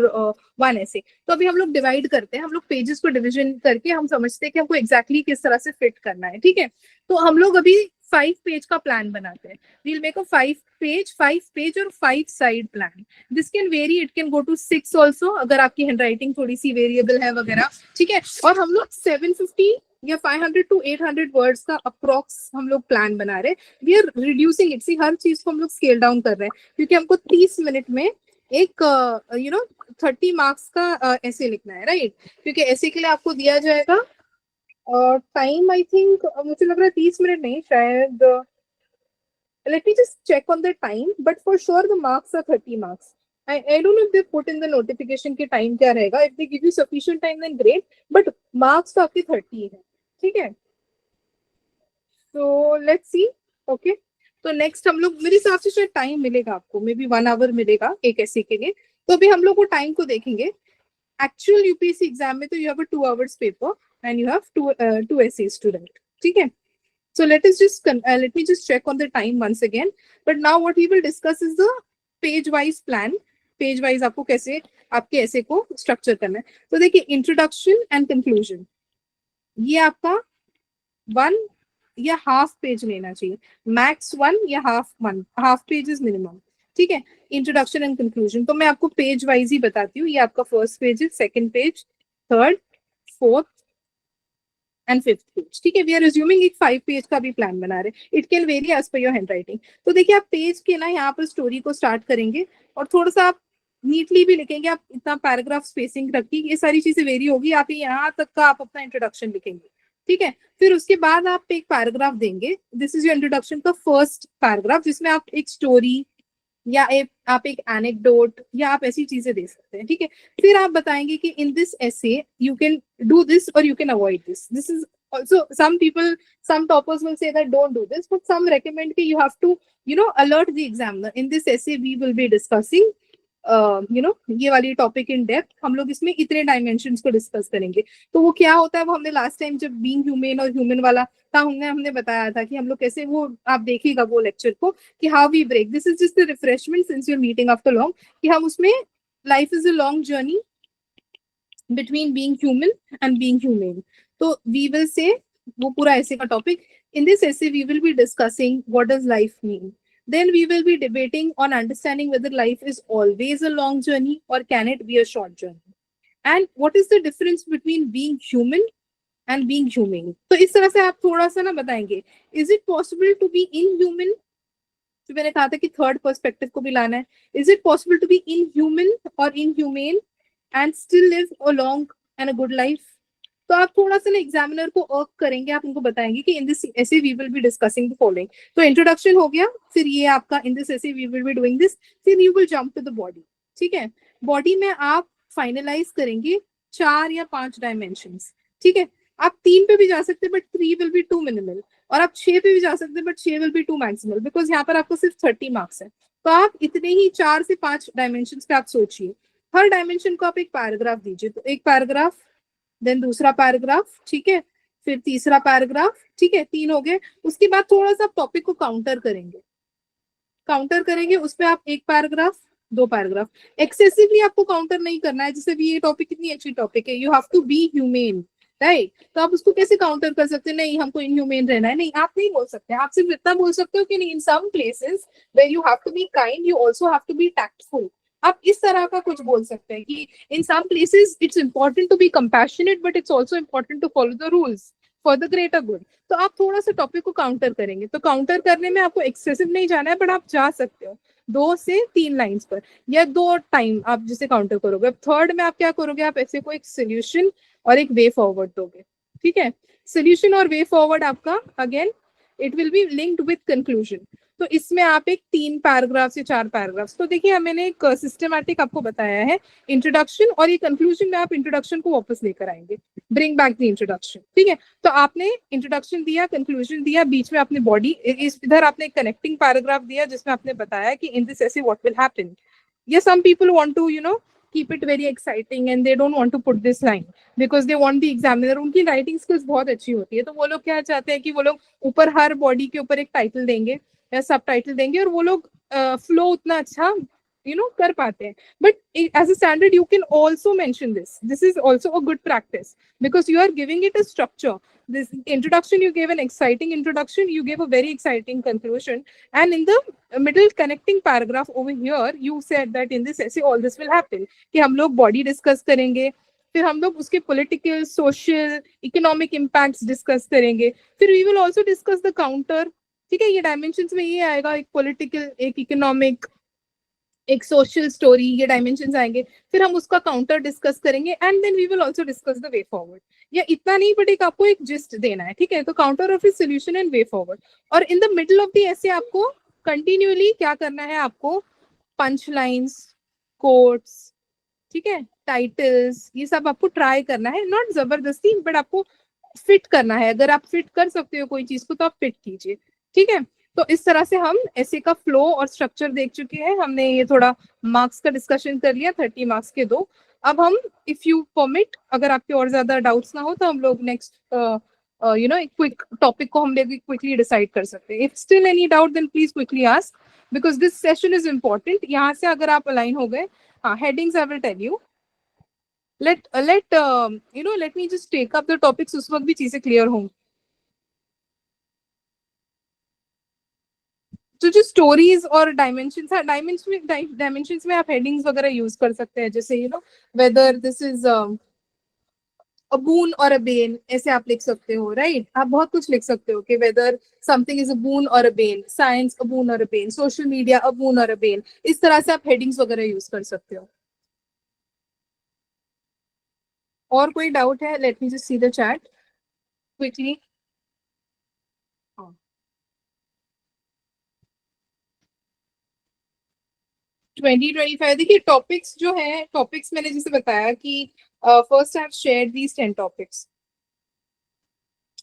1 essay. तो अभी हम लोग डिवाइड करते हैं, हम लोग पेजेस को डिवीजन करके हम समझते हैं कि हमको एग्जैक्टली किस तरह से फिट करना है, ठीक है। तो हम लोग अभी 5 पेज का प्लान बनाते हैं। we'll make a 5 page और 5 side plan. This can vary, it can go to 6 also अगर आपकी हैंडराइटिंग थोड़ी सी वेरिएबल है वगैरह, ठीक है। और हम लोग 750 या 500 to 800 वर्ड्स का अप्रॉक्स हम लोग प्लान बना रहे हैं। वी आर रिड्यूसिंग इट, सी हर चीज को हम लोग स्केल डाउन कर रहे हैं, क्योंकि हमको 30 मिनट में एक 30 मार्क्स का ऐसे लिखना है, राइट। क्योंकि ऐसे के लिए आपको दिया जाएगा टाइम, आई थिंक मुझे लग रहा है 30 मिनट नहीं, शायद let me just check on the time, but for sure the marks are 30 marks. I don't know if they put in the notification कि time क्या रहेगा. If they give you sufficient time then great, but marks तो आपके 30 है, ठीक है। So let's see. Okay. तो next हम लोग, मेरे हिसाब से शायद टाइम मिलेगा आपको, मे बी 1 आवर मिलेगा एक ऐसे के लिए, तो अभी हम लोग वो टाइम को देखेंगे. एक्चुअल यूपीएससी एग्जाम में तो you have a 2 hours paper and you have two essays to write. ठीक है. So let me just check on the time once again. But now what we will discuss is the page wise plan. Page wise आपको कैसे आपके ऐसे को structure करना है. तो देखिए, इंट्रोडक्शन एंड कंक्लूजन, ये आपका 1 या हाफ पेज लेना चाहिए, मैक्स 1 या हाफ पेज इज मिनिमम. ठीक है. इंट्रोडक्शन एंड कंक्लूजन, तो मैं आपको पेज वाइज ही बताती हूँ. ये आपका फर्स्ट पेज है, second page, third, fourth and fifth page. ठीक है. वी आर अज्यूमिंग एक 5 पेज का भी प्लान बना रहे. It can vary as per your हैंड राइटिंग. तो देखिए, आप पेज के ना यहाँ पर स्टोरी को स्टार्ट करेंगे और थोड़ा सा आप नीटली भी लिखेंगे. आप इतना पैराग्राफ स्पेसिंग रखिए, ये सारी चीजें वेरी होगी. आप यहाँ तक का आप अपना इंट्रोडक्शन लिखेंगे. ठीक है. फिर उसके बाद आप एक पैराग्राफ देंगे. दिस इज योर इंट्रोडक्शन का फर्स्ट पैराग्राफ, जिसमें आप एक स्टोरी या आप एक एनेक्डोट या आप ऐसी चीजें दे सकते हैं. ठीक है. फिर आप बताएंगे कि in this essay you can do this और you can avoid this. This is also some toppers will say that don't do this, but some recommend that you have to alert the examiner. In this essay we will be discussing ये वाली topic in depth. हम लोग इसमें इतने dimensions को discuss करेंगे. तो वो क्या होता है, वो हमने लास्ट टाइम जब बीइंग ह्यूमन और ह्यूमन वाला था, हमने बताया था कि हम लोग कैसे, वो आप देखिएगा वो लेक्चर को, कि how we break. This is just the refreshment since your meeting after long, कि हम उसमें life is a long journey between being human and being human. तो वी विल से वो पूरा ऐसे का topic. In this essay we will be discussing what does life mean. Then we will be debating on understanding whether life is always a long journey or can it be a short journey, and what is the difference between being human and being humane. तो इस तरह से आप थोड़ा सा ना बताएंगे. Is it possible to be inhuman? जो मैंने कहा था कि थर्ड पर्सपेक्टिव को भी लाना है. Is it possible to be inhuman or inhumane and still live a long and a good life? तो आप थोड़ा सा ना एग्जामिनर को अर्क करेंगे. आप उनको बताएंगे कि in this essay we will be discussing the following. तो इंट्रोडक्शन हो गया. फिर ये आपका in this essay we will be doing this. फिर you will jump to the body. ठीक है. बॉडी में आप फाइनलाइज करेंगे 4 या 5 डायमेंशंस. ठीक है. आप 3 पे भी जा सकते हैं, but 3 will be too minimal. और आप 6 पे भी जा सकते हैं, but 6 will be too maximal, because यहाँ पर आपको सिर्फ 30 मार्क्स है. तो आप इतने ही 4 से 5 डायमेंशंस पे आप सोचिए. हर डायमेंशन को आप एक पैराग्राफ दीजिए. तो एक पैराग्राफ, देन दूसरा पैराग्राफ. ठीक है. फिर तीसरा पैराग्राफ. ठीक है. 3 हो गए. उसके बाद थोड़ा सा टॉपिक को काउंटर करेंगे. उस पर आप एक पैराग्राफ, 2 पैराग्राफ. एक्सेसिवली आपको काउंटर नहीं करना है. जैसे भी ये टॉपिक कितनी अच्छी टॉपिक है, you have to be humane, right. तो आप उसको कैसे काउंटर कर सकते हैं, नहीं हमको इनह्यूमेन रहना है. नहीं, आप नहीं बोल सकते. आप सिर्फ इतना बोल सकते हो कि in some places where you have to be kind, you also have to be tactful. आप इस तरह का कुछ बोल सकते हैं कि in some places it's important to be compassionate, but it's also important to follow the rules for the greater good. तो आप थोड़ा सा टॉपिक को काउंटर करेंगे. तो काउंटर करने में आपको एक्सेसिव नहीं जाना है, बट आप जा सकते हो 2 से 3 लाइंस पर, या 2 टाइम आप जिसे काउंटर करोगे. अब थर्ड में आप क्या करोगे, आप ऐसे को एक सोल्यूशन और एक वे फॉरवर्ड दोगे. ठीक है. सोल्यूशन और वे फॉरवर्ड आपका again it will be linked with conclusion. तो इसमें आप एक 3 पैराग्राफ से 4 पैराग्राफ. तो देखिए, मैंने एक सिस्टमैटिक आपको बताया है. इंट्रोडक्शन और ये कंक्लूजन में आप इंट्रोडक्शन को वापस लेकर आएंगे. Bring back the introduction. ठीक है. तो आपने इंट्रोडक्शन दिया, कंक्लूजन दिया, बीच में आपने बॉडी, इधर आपने कनेक्टिंग पैराग्राफ दिया जिसमें आपने बताया कि in this essay what will happen. या some people want to keep it very exciting and they don't want to put this line because they want the examiner. उनकी राइटिंग स्किल्स बहुत अच्छी होती है, तो वो लोग क्या चाहते हैं कि वो लोग ऊपर हर बॉडी के ऊपर एक टाइटल देंगे या सब टाइटल देंगे, और वो लोग फ्लो उतना अच्छा कर पाते हैं. But as a standard you can also mention this is also a good practice because you are giving it a structure. This introduction, you gave an exciting introduction, you gave a very exciting conclusion, and in the middle connecting paragraph over here you said that in this essay all this will happen, कि हम लोग body discuss करेंगे, फिर हम लोग उसके political, social, economic impacts discuss करेंगे, फिर we will also discuss the counter. ठीक है. ये dimensions में ये आएगा, एक political, एक economic, एक सोशल स्टोरी, ये डायमेंशंस आएंगे. फिर हम उसका काउंटर डिस्कस करेंगे and then we will also discuss the way forward. या इतना नहीं, बट एक आपको एक जिस्ट देना है. ठीक है. तो counter of solution and way forward. और in the middle of the essay आपको कंटिन्यूअली क्या करना है, आपको पंच लाइंस, कोट्स, ठीक है, टाइटल्स, ये सब आपको ट्राई करना है. नॉट जबरदस्ती, बट आपको फिट करना है। अगर आप फिट कर सकते हो कोई चीज को तो आप फिट कीजिए, ठीक है। तो इस तरह से हम ऐसे का फ्लो और स्ट्रक्चर देख चुके हैं। हमने ये थोड़ा मार्क्स का डिस्कशन कर लिया, 30 मार्क्स के दो। अब हम, इफ यू परमिट, अगर आपके और ज्यादा डाउट्स ना हो तो हम लोग नेक्स्ट एक क्विक टॉपिक को हम लोग क्विकली डिसाइड कर सकते हैं। If still any doubt then please quickly ask, because this session is important. यहाँ से अगर आप अलाइन हो गए, हाँ, headings I will tell you. let me just take up the topics, उस वक्त भी चीजें क्लियर होंगी। तो जो स्टोरीज और डायमेंशंस है, डायमेंशंस में आप हेडिंग्स वगैरह यूज कर सकते हैं, जैसे वेदर दिस इज अ बून और अ बेन, ऐसे आप लिख सकते हो, राइट। आप बहुत कुछ लिख सकते हो कि वेदर समथिंग इज अ बून और अ बेन, साइंस अ बून और अ बेन, सोशल मीडिया अ बून और अ बेन। इस तरह से आप हेडिंग्स वगैरह यूज कर सकते हो। और कोई डाउट है? Let me just see the chat quickly. 2025, देखिए टॉपिक्स जो है, टॉपिक्स मैंने जैसे बताया कि first I have shared these 10 topics.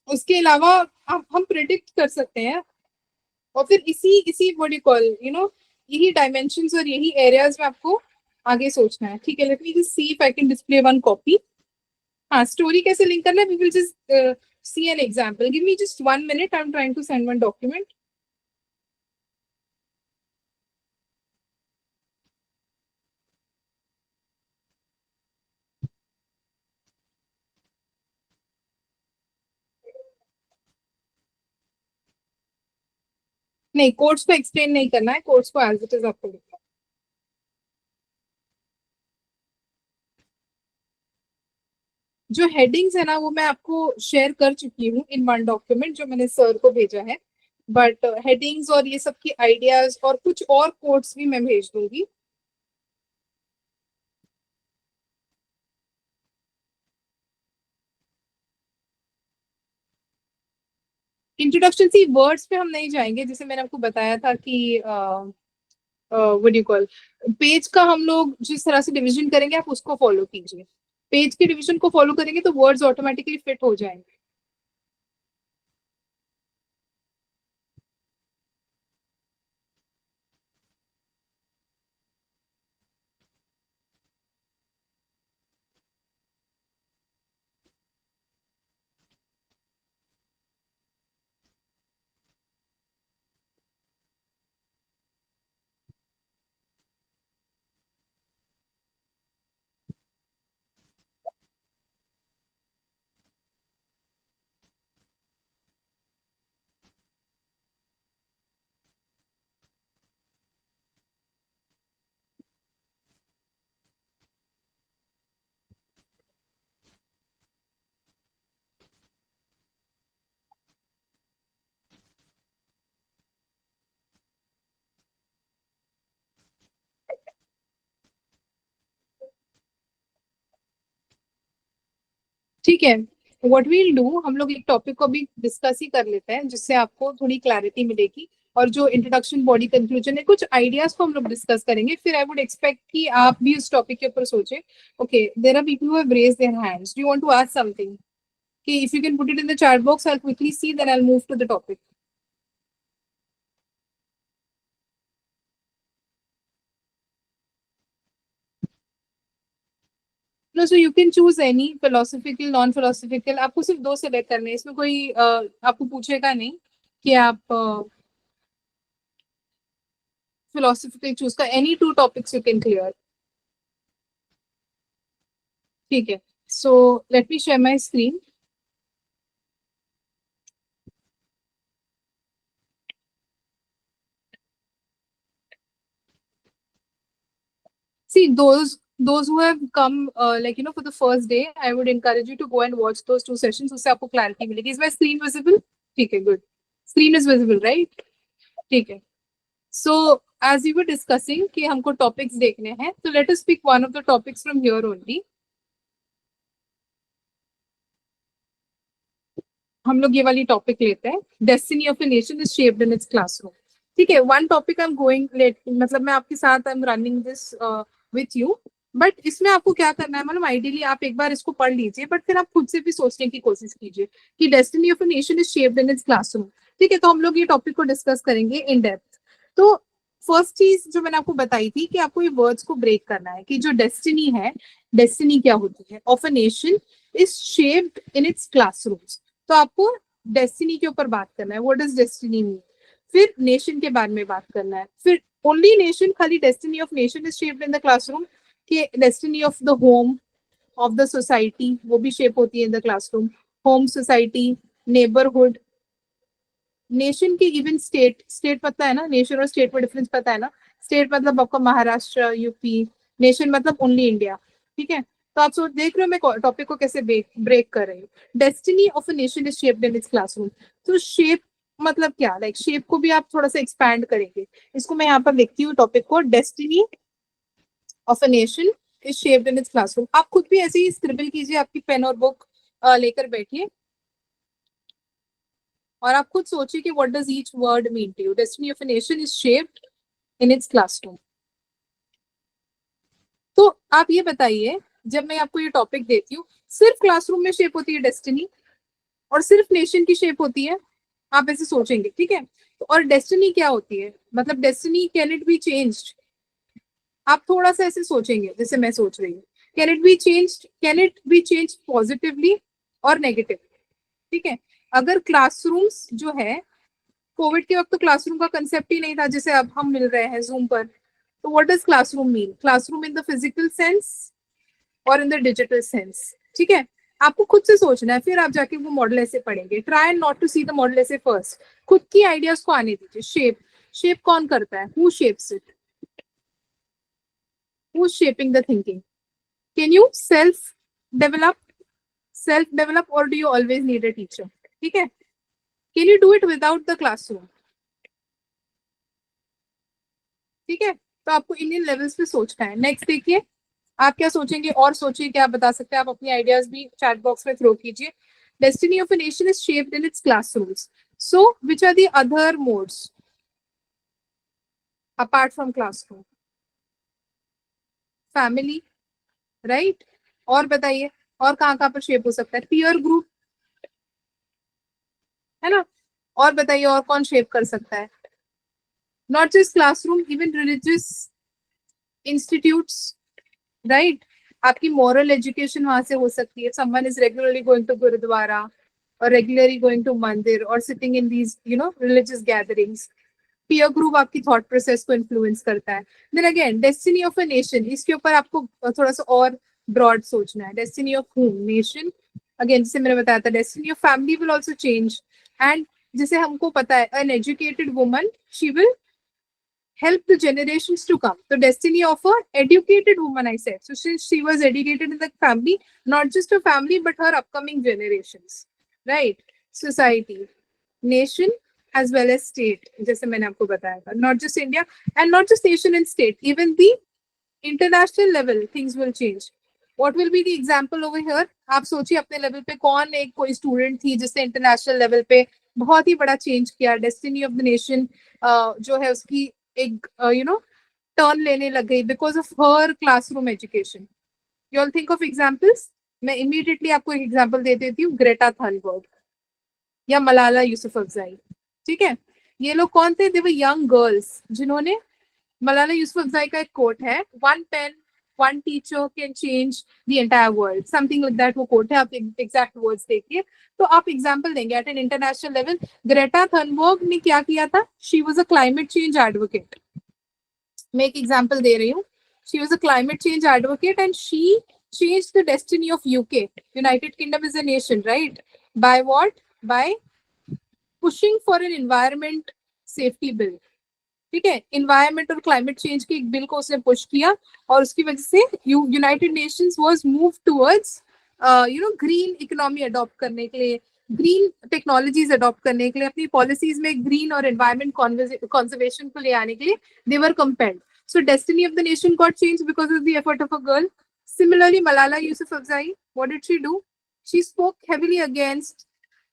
उसके अलावा हम प्रिडिक्ट कर सकते हैं, और फिर इसी इसी व्हाट यू कॉल यही डायमेंशंस और यही एरियाज में आपको आगे सोचना है, ठीक है। Let me just see if I can display one copy. हाँ, स्टोरी कैसे लिंक करना है, we will just see an example. Give me just 1 minute, I am trying to send one document. नहीं, कोर्स को एक्सप्लेन नहीं करना है, course को एज इट इज आपको लिखना है। जो हेडिंग्स है ना, वो मैं आपको शेयर कर चुकी हूँ इन वन डॉक्यूमेंट जो मैंने सर को भेजा है। बट हेडिंग्स और ये सब की आइडियाज और कुछ और कोड्स भी मैं भेज दूंगी। इंट्रोडक्शन, सी वर्ड्स पे हम नहीं जाएंगे, जैसे मैंने आपको बताया था कि व्हाट यू कॉल, पेज का हम लोग जिस तरह से डिवीजन करेंगे आप उसको फॉलो कीजिए। पेज के डिवीजन को फॉलो करेंगे तो वर्ड्स ऑटोमेटिकली फिट हो जाएंगे। ठीक है, व्हाट वील डू, हम लोग एक टॉपिक को भी डिस्कस ही कर लेते हैं जिससे आपको थोड़ी क्लैरिटी मिलेगी। और जो इंट्रोडक्शन, बॉडी कंक्लूजन है, कुछ आइडियाज को हम लोग डिस्कस करेंगे। फिर आई वुड एक्सपेक्ट कि आप भी उस टॉपिक के ऊपर सोचे। Okay, there are people who have raised their hands, do you want to ask something? कि if you can put it in the chat box, I will quickly see, then I will move to the topic. No, so you can choose any, philosophical, non philosophical, आपको सिर्फ दो select करने हैं। इसमें कोई आपको पूछेगा नहीं कि आप फिलोसफिकल चूज का, any two topics you can clear, ठीक है। So let me share my screen. See, those who have come for the first day, I would encourage you to go and watch those two sessions, उससे आपको clarity मिलेगी। Is my screen visible? ठीक है, good. Screen is visible, right? ठीक है। So as we were discussing कि हमको topics देखने हैं, so let us pick one of the topics from here only. हम लोग ये वाली टॉपिक लेते हैं, destiny of a nation is shaped in its classroom. ठीक है, one topic I am going let, मतलब मैं आपके साथ I am running this with you. But इसमें आपको क्या करना है, मतलब आइडियली आप एक बार इसको पढ़ लीजिए, बट फिर आप खुद से भी सोचने की कोशिश कीजिए कि destiny of a nation is shaped in its classroom. ठीक है, तो हम लोग ये टॉपिक को डिस्कस करेंगे इन डेप्थ। तो फर्स्ट चीज जो मैंने आपको बताई थी कि आपको ये वर्ड्स को ब्रेक करना है कि जो डेस्टिनी है, डेस्टिनी क्या होती है, of a nation is shaped in its classrooms. तो आपको डेस्टिनी के ऊपर बात करना है, व्हाट डज डेस्टिनी मीन। फिर नेशन के बारे में बात करना है, फिर ओनली नेशन, खाली destiny of nation is shaped in the classroom, कि destiny of the home, of the society, वो भी शेप होती है in the classroom. Home, society, neighbourhood, nation की इवन स्टेट, स्टेट पता है ना, नेशन और स्टेट में डिफरेंस पता है ना। स्टेट मतलब आपका महाराष्ट्र, यूपी, नेशन मतलब ओनली इंडिया। ठीक है, तो आप सोच देख रहे हो मैं टॉपिक को कैसे ब्रेक कर रही हूँ। Destiny of a nation is shaped in its classroom. तो शेप मतलब क्या, लाइक शेप को भी आप थोड़ा सा एक्सपैंड करेंगे। इसको मैं यहाँ पर लिखती हूँ टॉपिक को, destiny of a nation is shaped in its classroom. आप खुद भी ऐसे ही स्क्रिबल कीजिए, आपकी पेन और बुक लेकर बैठिए और आप खुद सोचिए कि what does each word mean to you. Destiny of a nation is shaped in its classroom. तो आप ये बताइए, जब मैं आपको ये टॉपिक देती हूँ, सिर्फ क्लासरूम में शेप होती है डेस्टिनी और सिर्फ नेशन की शेप होती है? आप ऐसे सोचेंगे, ठीक है। तो और डेस्टिनी क्या होती है, मतलब destiny can it be changed? आप थोड़ा सा ऐसे सोचेंगे जैसे मैं सोच रही हूँ। Can it be changed, can it be changed positively और नेगेटिव? ठीक है, अगर क्लासरूम्स जो है, कोविड के वक्त तो क्लासरूम का कंसेप्ट ही नहीं था, जैसे अब हम मिल रहे हैं जूम पर। तो what does classroom mean? Classroom in the physical sense और इन द डिजिटल सेंस। ठीक है, आपको खुद से सोचना है, फिर आप जाके वो मॉडल ऐसे पढ़ेंगे। Try and not to see the model essay first, खुद की आइडियाज को आने दीजिए। शेप, शेप कौन करता है? Who shapes it? Who is shaping the thinking? Can you self develop और do you always need a teacher? ठीक है, can you do it without the classroom? ठीक है, तो आपको इंडियन लेवल्स पे सोचना है। नेक्स्ट देखिए, आप क्या सोचेंगे और सोचिए, क्या बता सकते हैं आप, अपनी आइडियाज भी चैट बॉक्स में थ्रो कीजिए। Destiny of a nation is shaped in its classrooms, so which are the other modes apart from classroom? Family, right. और बताइए, और कहाँ पर शेप हो सकता है? पीयर ग्रुप, है ना। और बताइए, और कौन शेप कर सकता है? Not just classroom, even religious institutes, right. आपकी मॉरल एजुकेशन वहां से हो सकती है। Someone is regularly going to gurudwara और रेगुलरली गोइंग टू मंदिर और sitting in these religious gatherings. Peer group आपकी थॉट प्रोसेस को इन्फ्लुएंस करता है। Then again, destiny of a nation, इसके ऊपर आपको थोड़ा सा और ब्रॉड सोचना है। Destiny of home, nation, again जैसे मैंने बताया था, destiny of family will also change. And जैसे हमको पता है, an educated woman, she will help the generations to come. The destiny of a educated woman, I said. So since she was educated in the family, not just her family, but her upcoming generations, right? Society, nation, as well as state. जैसे मैंने आपको बताया था, not just India and not just nation and state, even the international level, things will change. What will be the example over here? आप सोचिए अपने level पे कौन एक कोई स्टूडेंट थी जिसने इंटरनेशनल लेवल पे बहुत ही बड़ा चेंज किया। डेस्टिनी ऑफ द नेशन जो है उसकी एक टर्न लेने लग गई because of her classroom education. You all think of examples. मैं इमीडिएटली आपको एक एग्जांपल दे देती हूँ, ग्रेटा थनबर्ग या मलाला यूसुफजई। ठीक है, ये लोग कौन थे? दे वर यंग गर्ल्स जिन्होंने, मलाला यूसुफजई का एक कोट है, one pen one teacher can change the entire world, something like that वो कोट है। आप एग्जैक्ट वर्ड्स देखिए तो आप एग्जांपल देंगे। At an international level Greta Thunberg ने क्या किया था? She was a climate change advocate. मैं एक एग्जांपल दे रही हूँ। She was a climate change advocate and she changed the destiny of UK. United Kingdom is a nation, right? By what? By pushing for an environment safety bill. ठीक है, environment और climate change के एक bill को उसने push किया और उसकी वजह से United Nations was move towards green economy adopt करने के लिए, ग्रीन टेक्नोलॉजीज अडॉप्ट करने के लिए, अपनी पॉलिसीज में ग्रीन और एनवायरमेंट कंजर्वेशन को ले आने के लिए दे वर compelled. So destiny of the nation got changed because of the effort of a girl. Similarly, Malala Yousafzai, what did she do? She spoke heavily against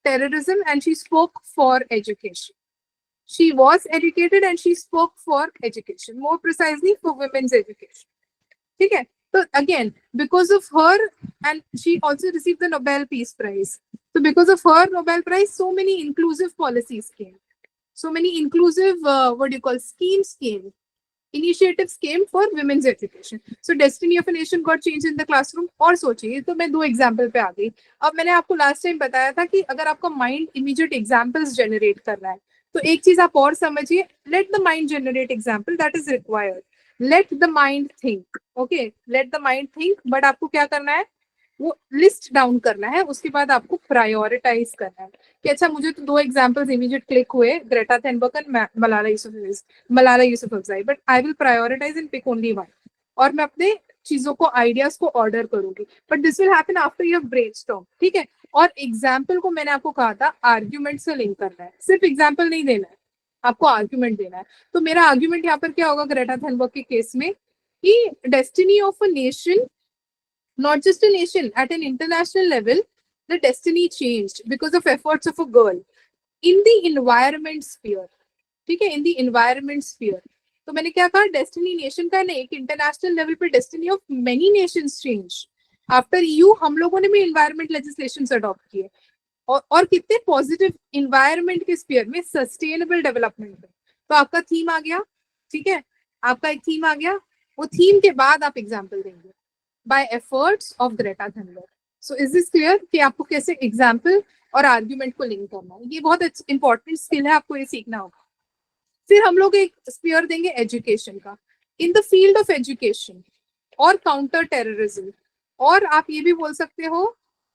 terrorism and she spoke for education. She was educated and she spoke for education, more precisely for women's education. ठीक है, So again, because of her, and she also received the Nobel Peace Prize. So because of her Nobel Prize, so many inclusive policies came. So many inclusive, schemes came. Initiatives came for women's education. So destiny of a nation got changed in the classroom. और सोचिए, तो मैं 2 example पे आ गई. अब मैंने आपको last time बताया था कि अगर आपका माइंड इमीडिएट एग्जाम्पल्स जनरेट कर रहा है, तो एक चीज आप और समझिए, let the mind generate example, that is required. Let the mind think, okay, let the mind think, but आपको क्या करना है, वो लिस्ट डाउन करना है, उसके बाद आपको प्रायोरिटाइज करना है कि अच्छा मुझे तो 2 एग्जांपल्स इमीडिएट क्लिक हुए, Greta Thunberg and Malala Yousafzai, but I will prioritise and pick only one, और मैं अपने चीजों को, आइडियाज को ऑर्डर करूंगी. But this will happen after you have brainstorm, ठीक है. और एग्जाम्पल को मैंने आपको कहा था आर्ग्यूमेंट से लिंक करना है, सिर्फ एग्जाम्पल नहीं देना है, आपको आर्ग्यूमेंट देना है. तो मेरा आर्ग्यूमेंट यहाँ पर क्या होगा ग्रेटा थनबर्ग के केस में, कि destiny of a nation, not just a nation, at an international level, the destiny changed because of efforts of a girl in the environment sphere. ठीक है, in the environment sphere. तो मैंने क्या कहा, destiny nation का नहीं, international level पे destiny of many Nations change. After EU हम लोगों ने भी एनवायरमेंट लेजिस्लेशंस अडॉप्ट किए, और कितने पॉजिटिव एनवायरमेंट के स्फीयर में, सस्टेनेबल डेवलपमेंट में. तो आपका थीम आ गया, ठीक है, आपका एक थीम आ गया. वो थीम के बाद आप एग्जाम्पल देंगे by efforts of Greta Thunberg. So is this clear कि आपको कैसे एग्जाम्पल और आर्ग्यूमेंट को लिंक करना है. ये बहुत इंपॉर्टेंट स्किल है, आपको ये सीखना होगा. फिर हम लोग एक स्पीयर देंगे एजुकेशन का, in the field of education और काउंटर टेररिज्म. और आप ये भी बोल सकते हो,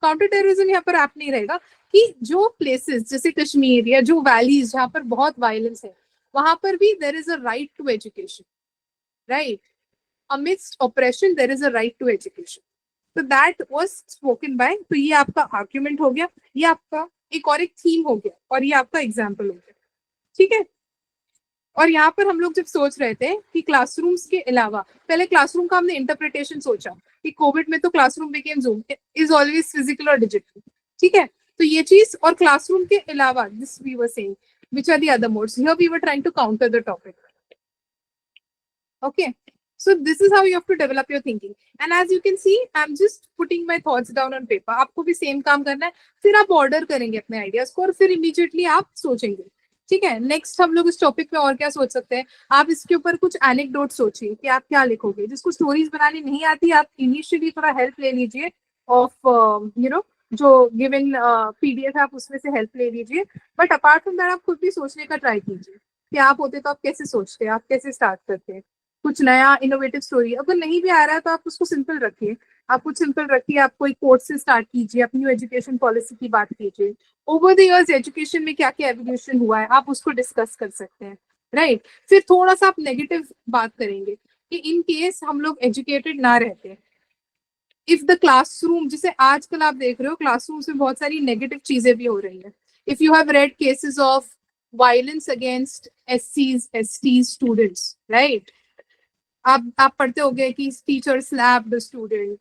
काउंटर टेररिज्म यहाँ पर आप नहीं रहेगा, कि जो प्लेसेस जैसे कश्मीर या जो वैलीज जहाँ पर बहुत वायलेंस है, वहां पर भी there is a right to education, right. Amidst oppression there is a right to education. So that was spoken by, तो ये आपका आर्ग्यूमेंट हो गया, ये आपका एक और एक थीम हो गया, और ये आपका एग्जाम्पल हो गया, ठीक है. और यहाँ पर हम लोग जब सोच रहे थे कि क्लासरूम्स के अलावा, पहले क्लासरूम का हमने इंटरप्रिटेशन सोचा कि कोविड में तो classroom became Zoom, is always physical और डिजिटल, ठीक है. तो ये चीज, और क्लासरूम के अलावा this we were saying which are the other modes, here we were trying to counter the topic. Okay, so this is how you have to develop your thinking. And as you can see, I'm just putting my thoughts down on paper. आपको भी same काम करना है, फिर आप order करेंगे अपने ideas को, और फिर इमीडिएटली आप सोचेंगे, ठीक है. नेक्स्ट हम लोग इस टॉपिक पे और क्या सोच सकते हैं, आप इसके ऊपर कुछ एनेक्डोट सोचिए कि आप क्या लिखोगे. जिसको स्टोरीज बनानी नहीं आती, आप इनिशियली थोड़ा हेल्प ले लीजिए ऑफ जो गिवन PDF है, आप उसमें से हेल्प ले लीजिए. बट अपार्ट फ्रॉम दैट आप खुद भी सोचने का ट्राई कीजिए कि आप होते तो आप कैसे सोचते, आप कैसे स्टार्ट करते, कुछ नया इनोवेटिव स्टोरी. अगर नहीं भी आ रहा है तो आप उसको सिंपल रखिए, आप कुछ सिंपल रखिए, आप कोई कोर्स से स्टार्ट कीजिए, अपनी एजुकेशन पॉलिसी की बात कीजिए, ओवर द इयर्स एजुकेशन में क्या क्या एवोल्यूशन हुआ है, आप उसको डिस्कस कर सकते हैं, राइट. फिर थोड़ा सा आप नेगेटिव बात करेंगे कि इन केस हम लोग एजुकेटेड ना रहते, इफ द क्लासरूम, जिसे आजकल आप देख रहे हो क्लासरूम में बहुत सारी नेगेटिव चीजें भी हो रही है. If you have read cases of violence against SCs STs students, right. आप पढ़ते होंगे कि टीचर स्लैप द स्टूडेंट,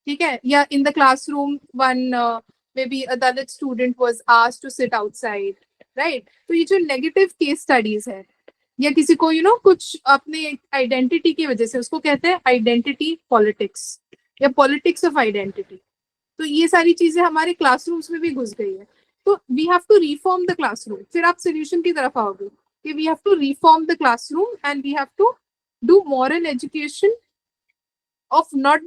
ठीक है, या in the classroom one may be a Dalit student was asked to sit outside, right. तो ये जो नेगेटिव केस स्टडीज है, या किसी को कुछ अपने आइडेंटिटी की वजह से, उसको कहते हैं आइडेंटिटी पॉलिटिक्स या पॉलिटिक्स ऑफ आइडेंटिटी. तो ये सारी चीजें हमारे क्लासरूम्स में भी घुस गई है. तो we have to reform the classroom. फिर आप सोल्यूशन की तरफ आओगे कि we have to reform the classroom and we have to do moral education of not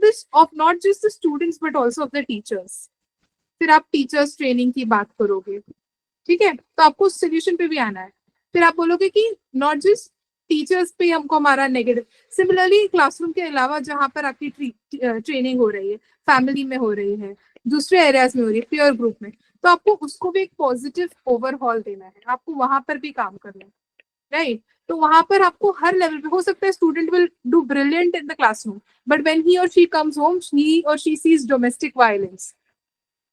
just the students but also of the teachers. फिर आप टीचर्स ट्रेनिंग की बात करोगे, ठीक है. तो आपको सोल्यूशन पे भी आना है. फिर आप बोलोगे कि नॉट जस्ट टीचर्स पे हमको हमारा नेगेटिव, सिमिलरली क्लासरूम के अलावा जहाँ पर आपकी ट्रेनिंग हो रही है, फैमिली में हो रही है, दूसरे एरियाज में हो रही है, पीयर ग्रुप में, तो आपको उसको भी एक पॉजिटिव ओवरहॉल देना है, आपको वहां पर भी काम करना है, राइट. तो वहां पर आपको हर लेवल पे, हो सकता है student will do brilliant in the classroom, but when he और शी कम्स होम, ही और शी सीज डोमेस्टिक वायलेंस,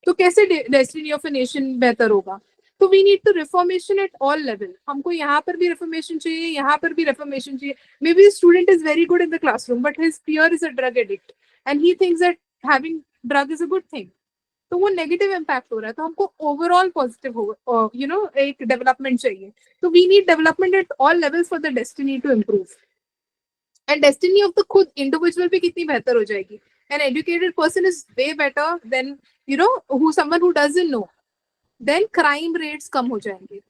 तो कैसे डेस्टिनी ऑफ अ नेशन बेहतर होगा. तो we need to reformation at all level. हमको यहाँ पर भी रिफॉर्मेशन चाहिए, यहाँ पर भी रिफॉर्मेशन चाहिए. May be student is very good in the classroom but his peer is a drug addict and he thinks that having drug is a good thing. तो वो नेगेटिव इम्पैक्ट हो रहा है. तो हमको ओवरऑल पॉजिटिव हो, एक डेवलपमेंट चाहिए. तो we need development at all levels for the destiny to improve. And destiny of the खुद इंडिविजुअल भी कितनी बेहतर हो जाएगी. An educated person is way better than who someone who doesn't know. Then crime rates कम हो जाएंगे.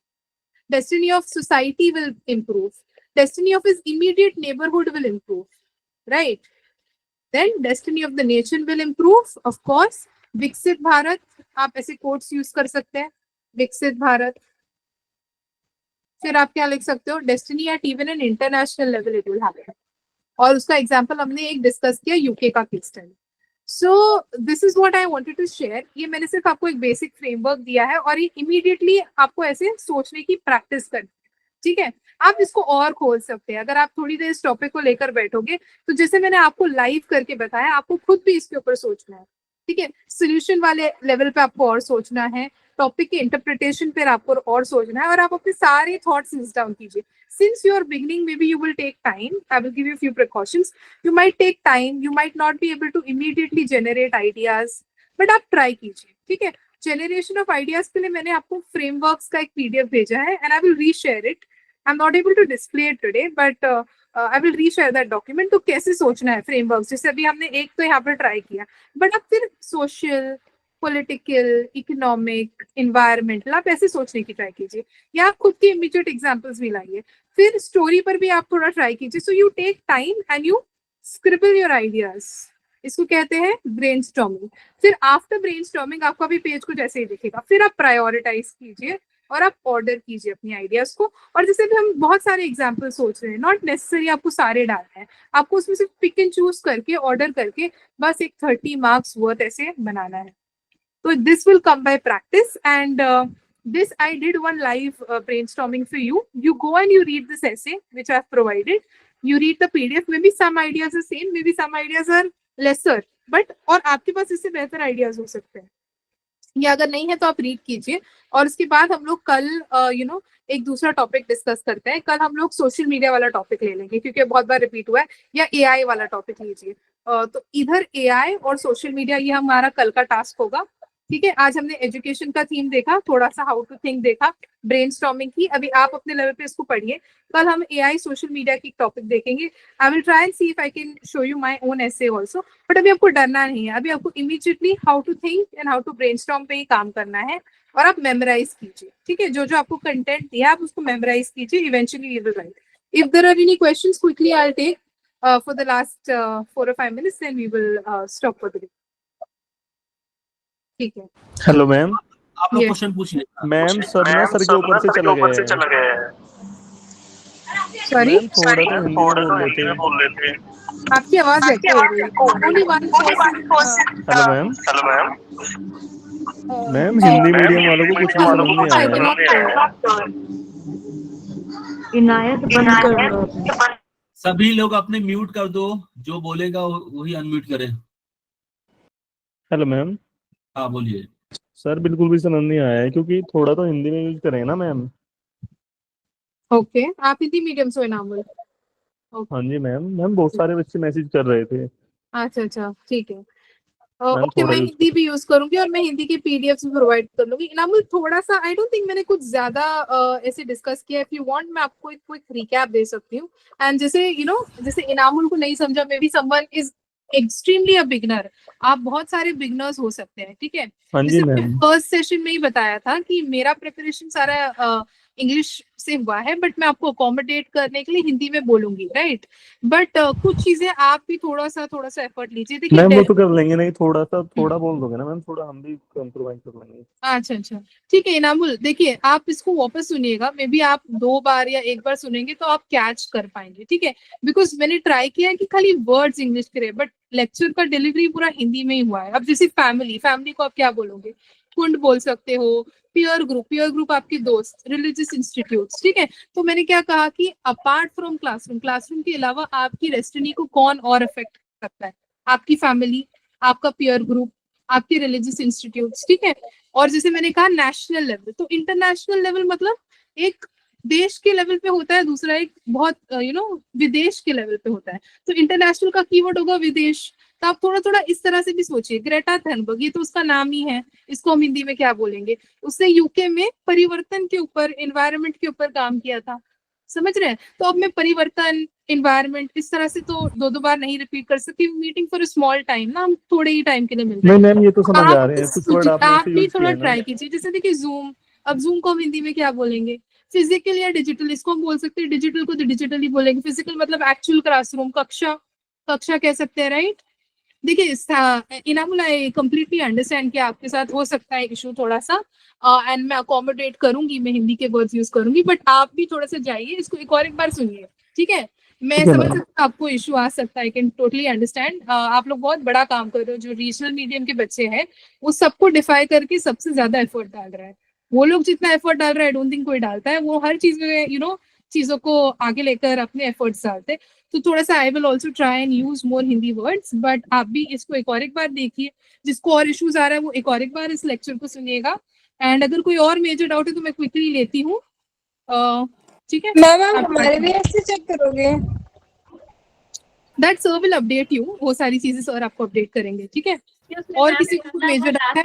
Destiny of society will improve. Destiny of his immediate neighborhood will improve, right? Then destiny of the nation will improve, of course. विकसित भारत, आप ऐसे quotes use कर सकते हैं, विकसित भारत. फिर आप क्या लिख सकते हो, destiny at even an international level it will happen. और उसका एग्जांपल हमने एक डिस्कस किया यूके का case study. So this is what I wanted to share. ये मैंने सिर्फ आपको एक बेसिक फ्रेमवर्क दिया है और ये इमीडिएटली आपको ऐसे सोचने की प्रैक्टिस करनी है. ठीक है, आप इसको और खोल सकते हैं अगर आप थोड़ी देर इस टॉपिक को लेकर बैठोगे. तो जैसे मैंने आपको लाइव करके बताया, आपको खुद भी इसके ऊपर सोचना है. ठीक है, सोल्यूशन वाले लेवल पे आपको और सोचना है, टॉपिक के इंटरप्रिटेशन पे आपको और सोचना है, और आप अपने सारे थॉट्स लिस्ट डाउन कीजिए. Since you are beginning, maybe you will take time. I will give you a few precautions. You might take time. You might not be able to immediately generate ideas, but आप try कीजिए. ठीक है, generation of ideas के लिए मैंने आपको frameworks का एक PDF भेजा है, and I will reshare it. I'm not able to display it today, but I will reshare that document. तो कैसे सोचना है frameworks, जैसे अभी हमने एक तो यहाँ पर try किया, but अब फिर social, पॉलिटिकल, इकोनॉमिक, इन्वायरमेंटल, आप ऐसे सोचने की ट्राई कीजिए, या आप खुद के इमीडिएट एग्जांपल्स भी लाइए. फिर स्टोरी पर भी आप थोड़ा ट्राई कीजिए. So you take time and you scribble your ideas. इसको कहते हैं ब्रेनस्टॉर्मिंग. फिर आफ्टर ब्रेनस्टॉर्मिंग आपका भी पेज कुछ ऐसे ही दिखेगा. फिर आप प्रायोरिटाइज कीजिए और आप ऑर्डर कीजिए अपनी आइडियाज को. और जैसे भी हम बहुत सारे एग्जाम्पल सोच रहे हैं, नॉट नेसेसरी आपको सारे डालना है, आपको उसमें से पिक एंड चूज करके ऑर्डर करके बस एक 30 मार्क्स वर्थ ऐसे बनाना है. So this will come by practice, and this I did one live brainstorming for you. You go and you read this essay which I have provided. You read the PDF. Maybe some ideas are same, maybe some ideas are lesser, but और आपके पास इससे बेहतर ideas हो सकते हैं. या अगर नहीं है तो आप रीड कीजिए. और उसके बाद हम लोग कल एक दूसरा टॉपिक डिस्कस करते हैं. कल हम लोग सोशल मीडिया वाला टॉपिक ले लेंगे क्योंकि बहुत बार रिपीट हुआ है, या एआई वाला टॉपिक लीजिए. तो इधर एआई और सोशल मीडिया, ये हमारा कल का टास्क होगा. ठीक है, आज हमने एजुकेशन का थीम देखा, थोड़ा सा हाउ टू थिंक देखा, ब्रेनस्टॉर्मिंग की. अभी आप अपने लेवल पे इसको पढ़िए. कल हम एआई सोशल मीडिया की टॉपिक देखेंगे. I will try and see if I can show you my own essay also. But अभी आपको डरना नहीं है, अभी आपको immediately how to think and how to brainstorm पे ही काम करना है. और आप मेमोराइज कीजिए. ठीक है, जो जो आपको कंटेंट दिया आप उसको मेमोराइज कीजिए. Eventually you will write. If there are any questions quickly I will take for the last 4 or 5 minutes, then we will stop for the day. ठीक है. Hello ma'am. आप लोग Yes. क्वेश्चन पूछिए. Ma'am sir ना sir के ऊपर से चला गया है. सॉरी, मैम थोड़ा तो हिंदी में बोल लेते. आपकी आवाज echo हो रही है. Only one person. Hello ma'am. Ma'am ji. Hindi medium वालों को कुछ भी समझ नहीं I आ रहा. cannot tell. इनायत बंद कर दो. सभी लोग अपने म्यूट कर दो, जो बोलेगा वही अनम्यूट करे. Hello ma'am. हाँ बोलिए. सर बिल्कुल भी समझ नहीं आया है क्योंकि थोड़ा तो हिंदी में यूज करें ना मैम. ओके, आप हिंदी मीडियम से हो नाम. हाँ जी मैम. मैम बहुत सारे बच्चे मैसेज कर रहे थे. अच्छा, ठीक है. मैम ओके, थोड़ा मैं यूज हिंदी भी यूज करूंगी और मैं हिंदी के पीडीएफ भी प्रोवाइड कर लूंगी. इनामुल थोड़ा सा, आई डोंट थिंक मैंने कुछ ज्यादा ऐसे डिस्कस किया. इफ यू वांट मैं आपको एक क्विक रिकैप दे सकती हूँ. एंड जैसे जैसे इनामुल को नहीं समझा, may be someone is extremely a beginner. आप बहुत सारे बिगनर्स हो सकते हैं. ठीक है, हाँ जी जैसे मैंने मैम. फर्स्ट सेशन में ही बताया था कि मेरा प्रिपरेशन सारा इंग्लिश से हुआ है, बट मैं आपको अकोमोडेट करने के लिए हिंदी में बोलूंगी, राइट. बट कुछ चीजें आप भी थोड़ा सा एफर्ट लीजिए. देखिए मैम वो तो कर लेंगे. नहीं थोड़ा बोल दोगे ना मैम, थोड़ा हम भी कॉम्प्रोमाइज कर लेंगे. अच्छा, ठीक है इनामुल. देखिए आप इसको वापस सुनिएगा, मे बी आप 2 बार या 1 बार सुनेंगे तो आप कैच कर पाएंगे. ठीक है, बिकॉज मैंने ट्राई किया कि खाली वर्ड्स इंग्लिश के रहे, बट लेक्चर का डिलीवरी पूरा हिंदी में ही हुआ है. अब जैसे फैमिली को आप क्या बोलोगे, कुंड बोल सकते हो. पीयर ग्रुप आपके दोस्त, रिलीजियस इंस्टीट्यूट्स. ठीक है, तो मैंने क्या कहा कि अपार्ट फ्रॉम क्लासरूम के अलावा आपकी डेस्टिनी को कौन और अफेक्ट करता है, आपकी फैमिली, आपका पीयर ग्रुप, आपके रिलीजियस इंस्टीट्यूट्स. ठीक है, और जैसे मैंने कहा नेशनल लेवल, तो इंटरनेशनल लेवल मतलब एक देश के लेवल पे होता है, दूसरा एक बहुत विदेश के लेवल पे होता है. तो इंटरनेशनल का कीवर्ड होगा विदेश. तो आप थोड़ा इस तरह से भी सोचिए. ग्रेटा थनबर्ग, ये तो उसका नाम ही है, इसको हम हिंदी में क्या बोलेंगे. उसने यूके में परिवर्तन के ऊपर, एनवायरनमेंट के ऊपर काम किया था. समझ रहे हैं? तो अब मैं परिवर्तन, इन्वायरमेंट इस तरह से तो दो बार नहीं रिपीट कर सकती। मीटिंग फॉर स्मॉल टाइम ना, हम थोड़े ही टाइम के लिए मिल रहे नहीं हैं। मैम ये तो समझ आ रहे हैं, कुछ वर्ड आपने आप ऐसे भी यूज थोड़ा किए हैं ना। ट्राई कीजिए, जैसे देखिए जूम, अब जूम को हम हिंदी में क्या बोलेंगे? फिजिकल या डिजिटल, इसको हम बोल सकते हैं डिजिटल को तो डिजिटल ही बोलेंगे। फिजिकल मतलब एक्चुअल क्लासरूम, कक्षा, कक्षा कह सकते हैं, राइट? देखिए इनामुल, आई कंप्लीटली अंडरस्टैंड कि आपके साथ हो सकता है इशू थोड़ा सा, एंड मैं अकोमोडेट करूंगी, मैं हिंदी के वर्ड्स यूज करूंगी, बट आप भी थोड़ा सा जाइए, इसको एक बार सुनिए, ठीक है? मैं ठीक है समझ मैम। सकती हूँ आपको इशू आ सकता है, कैन टोटली अंडरस्टैंड। आप लोग बहुत बड़ा काम कर रहे हो, जो रीजनल मीडियम के बच्चे हैं वो सबको डिफाई करके सबसे ज्यादा एफर्ट डाल रहा है। वो लोग जितना एफर्ट डाल रहा है, आई डोंट थिंक कोई डालता है। वो हर चीज में चीजों को आगे लेकर अपने एफर्ट्स डालते हैं। तो थोड़ा सा I will also try and use more Hindi words, but आप भी इसको एक बार देखिए। जिसको और इश्यूज आ रहा है वो एक बार इस लेक्चर को सुनिएगा। एंड अगर कोई और मेजर डाउट है तो मैं क्विकली लेती हूँ, ठीक है? मैम आप हमारे भी ऐसे चेक करोगे? That sir will update you, वो सारी चीजें सर आपको अपडेट करेंगे, ठीक है? और किसी को कुछ मेजर डाउट है?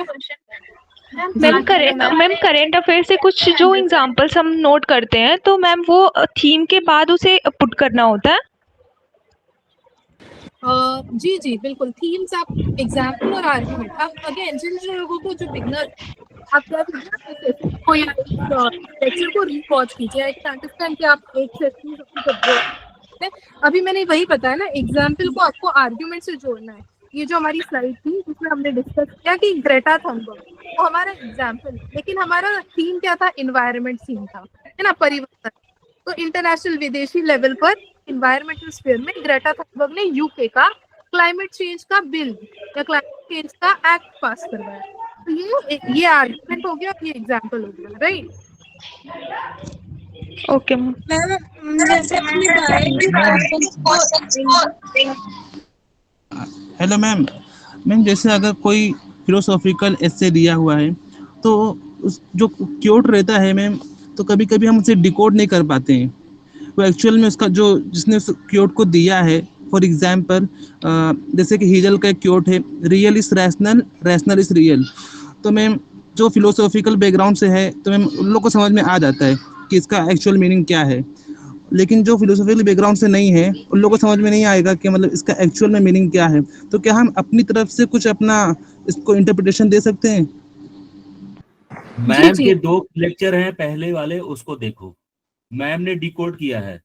मैम करेंट अफेयर से कुछ जो एग्जांपल्स हम नोट करते हैं तो मैम वो थीम के बाद उसे पुट करना होता है। जी जी बिल्कुल, थीम्स आप एग्जाम्पल और आर्ग्यूमेंट, आप अगेन जिन जिन लोगों को, जो बिगनर, आप क्या कीजिए कोई लेक्चर को रीवॉच कीजिए, आई कैन अंडरस्टैंड कि आप एक सेशन सब कुछ ऑब्जर्व करते हैं। अभी मैंने वही बताया ना, एग्जाम्पल को आपको आर्ग्यूमेंट से जोड़ना है। ये जो हमारी स्लाइड थी जिसमें हमने डिस्कस किया कि ग्रेटा थनबर्ग, वो हमारा एग्जाम्पल, लेकिन हमारा थीम क्या था? इन्वायरमेंट थीम था, है ना, परिवर्तन। तो इंटरनेशनल विदेशी लेवल पर इन्वायरमेंटल स्फीयर में ग्रेटा थनबर्ग ने यूके का क्लाइमेट चेंज का बिल या क्लाइमेट चेंज का एक्ट पास करवाया। तो ये आर्गुमेंट हो गया, ये एग्जांपल हो गया, राइट? Okay ma'am. मैम जैसे आपने बताया कि क्वेश्चंस को हेलो मैम। मैम जैसे अगर कोई फिलोसॉफिकल एस्से दिया हुआ है तो उस जो क्योट रहता है मैम, तो कभी कभी हम उसे डिकोड नहीं कर पाते हैं। वो एक्चुअल में उसका जो जिसने उस क्योट को दिया है, फॉर एग्जांपल जैसे कि हीगल का एक क्योट है, real is rational, rational is real. तो मैम जो फिलोसॉफिकल बैकग्राउंड से है तो मैम उन लोग को समझ में आ जाता है कि इसका एक्चुअल मीनिंग क्या है। लेकिन जो फिलोसॉफिकल बैकग्राउंड से नहीं है उन लोगों को समझ में नहीं आएगा कि मतलब इसका एक्चुअल में मीनिंग क्या है। तो क्या हम अपनी तरफ से कुछ अपना इसको इंटरप्रिटेशन दे सकते हैं? मैम जी के 2 लेक्चर हैं, पहले वाले उसको देखो, मैम ने डिकोड किया है,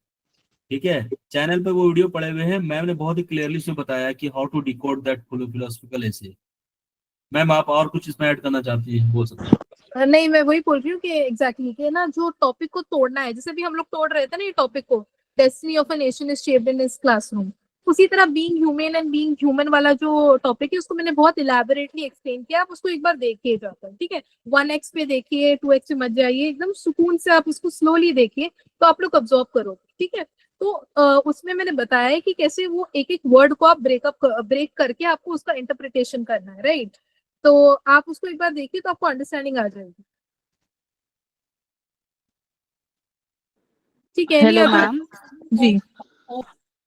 ठीक है? चैनल पे वो वीडियो पड़े हुए हैं, मैम ने बहुत ही क्लियरली से बताया कि how to decode that philosophical essay. Ma'am आप और कुछ इसमें ऐड करना चाहती हैं, बोल सकते हैं। नहीं, मैं वही बोल रही हूँ कि एग्जैक्टली कि ना, जो टॉपिक को तोड़ना है, जैसे भी हम लोग तोड़ रहे थे ना ये टॉपिक को, destiny of a nation is shaped in its classroom, उसी तरह being human and being human वाला जो टॉपिक है उसको मैंने बहुत इलेबोरेटली एक्सप्लेन किया। आप उसको एक बार देखिए जाकर, ठीक है? 1x पे देखिए, 2x पे मत जाइए, एकदम सुकून से आप उसको स्लोली देखिए, तो आप लोग ऑब्जॉर्व करोगे, ठीक है? तो उसमें मैंने बताया है कि कैसे वो एक एक वर्ड को आप ब्रेक करके आपको उसका इंटरप्रिटेशन करना है, राइट? तो आप उसको एक बार देखिए तो आपको अंडरस्टैंडिंग आ जाएगी, ठीक है? Hello, ma'am. Ji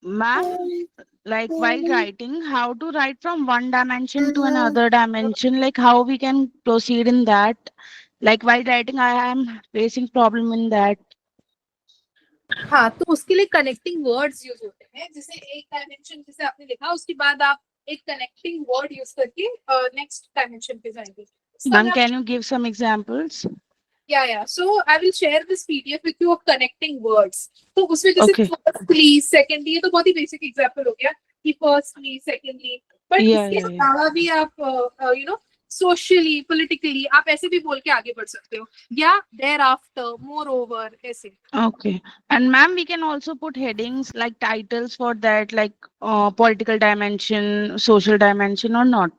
Ma'am, like while writing, how to write from one dimension to another dimension, like how we can proceed in that. Like while writing, I am facing problem in that. हाँ, तो उसके लिए connecting words use होते हैं। जैसे एक dimension जैसे आपने लिखा, उसके बाद आप एक कनेक्टिंग वर्ड यूज करके नेक्स्ट डायमेंशन पे जाएंगे। Ma'am, can you give some examples? या so I will share this PDF with you of connecting words. तो उसमें जैसे Okay. फर्स्टली, सेकेंडली, ये तो बहुत ही बेसिक एग्जांपल हो गया कि फर्स्टली, सेकेंडली, बट Yeah, इसके yeah, yeah. अलावा भी आप सोशली, पॉलिटिकली आप ऐसे भी बोल के आगे बढ़ सकते हो, या देयर आफ्टर, मोर ओवर, ऐसे। Okay. And ma'am, we can also put headings like titles for that, like political dimension, social dimension, or not?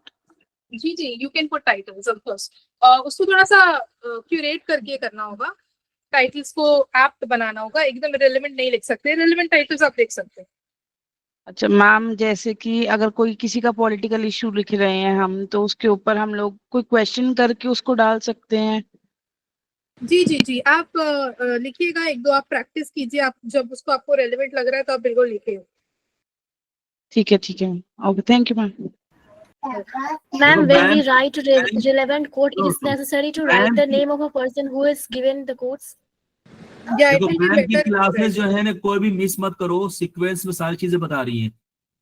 जी जी, you can put titles of course. उसको थोड़ा सा क्यूरेट करके करना होगा, टाइटल्स को एप्ट बनाना होगा, एकदम रिलेवेंट नहीं लिख सकते। रिलेवेंट टाइटल्स आप लिख सकते हैं। अच्छा मैम, जैसे कि अगर कोई किसी का पॉलिटिकल इशू लिख रहे हैं हम, तो उसके ऊपर हम लोग कोई क्वेश्चन करके उसको डाल सकते हैं। जी जी जी, आप लिखिएगा, एक दो आप प्रैक्टिस कीजिए, आप जब उसको आपको रेलेवेंट लग रहा है तो आप बिल्कुल लिखिए। ठीक है। Okay, thank you ma'am. Ma'am, when we ma'am, write relevant quote, it is necessary to write the ma'am, name of a person who is given the quotes. Yeah, it देखो will be मैम की better if you classes write. जो है ना कोई भी miss मत करो, sequence में सारी चीजें बता रही हैं,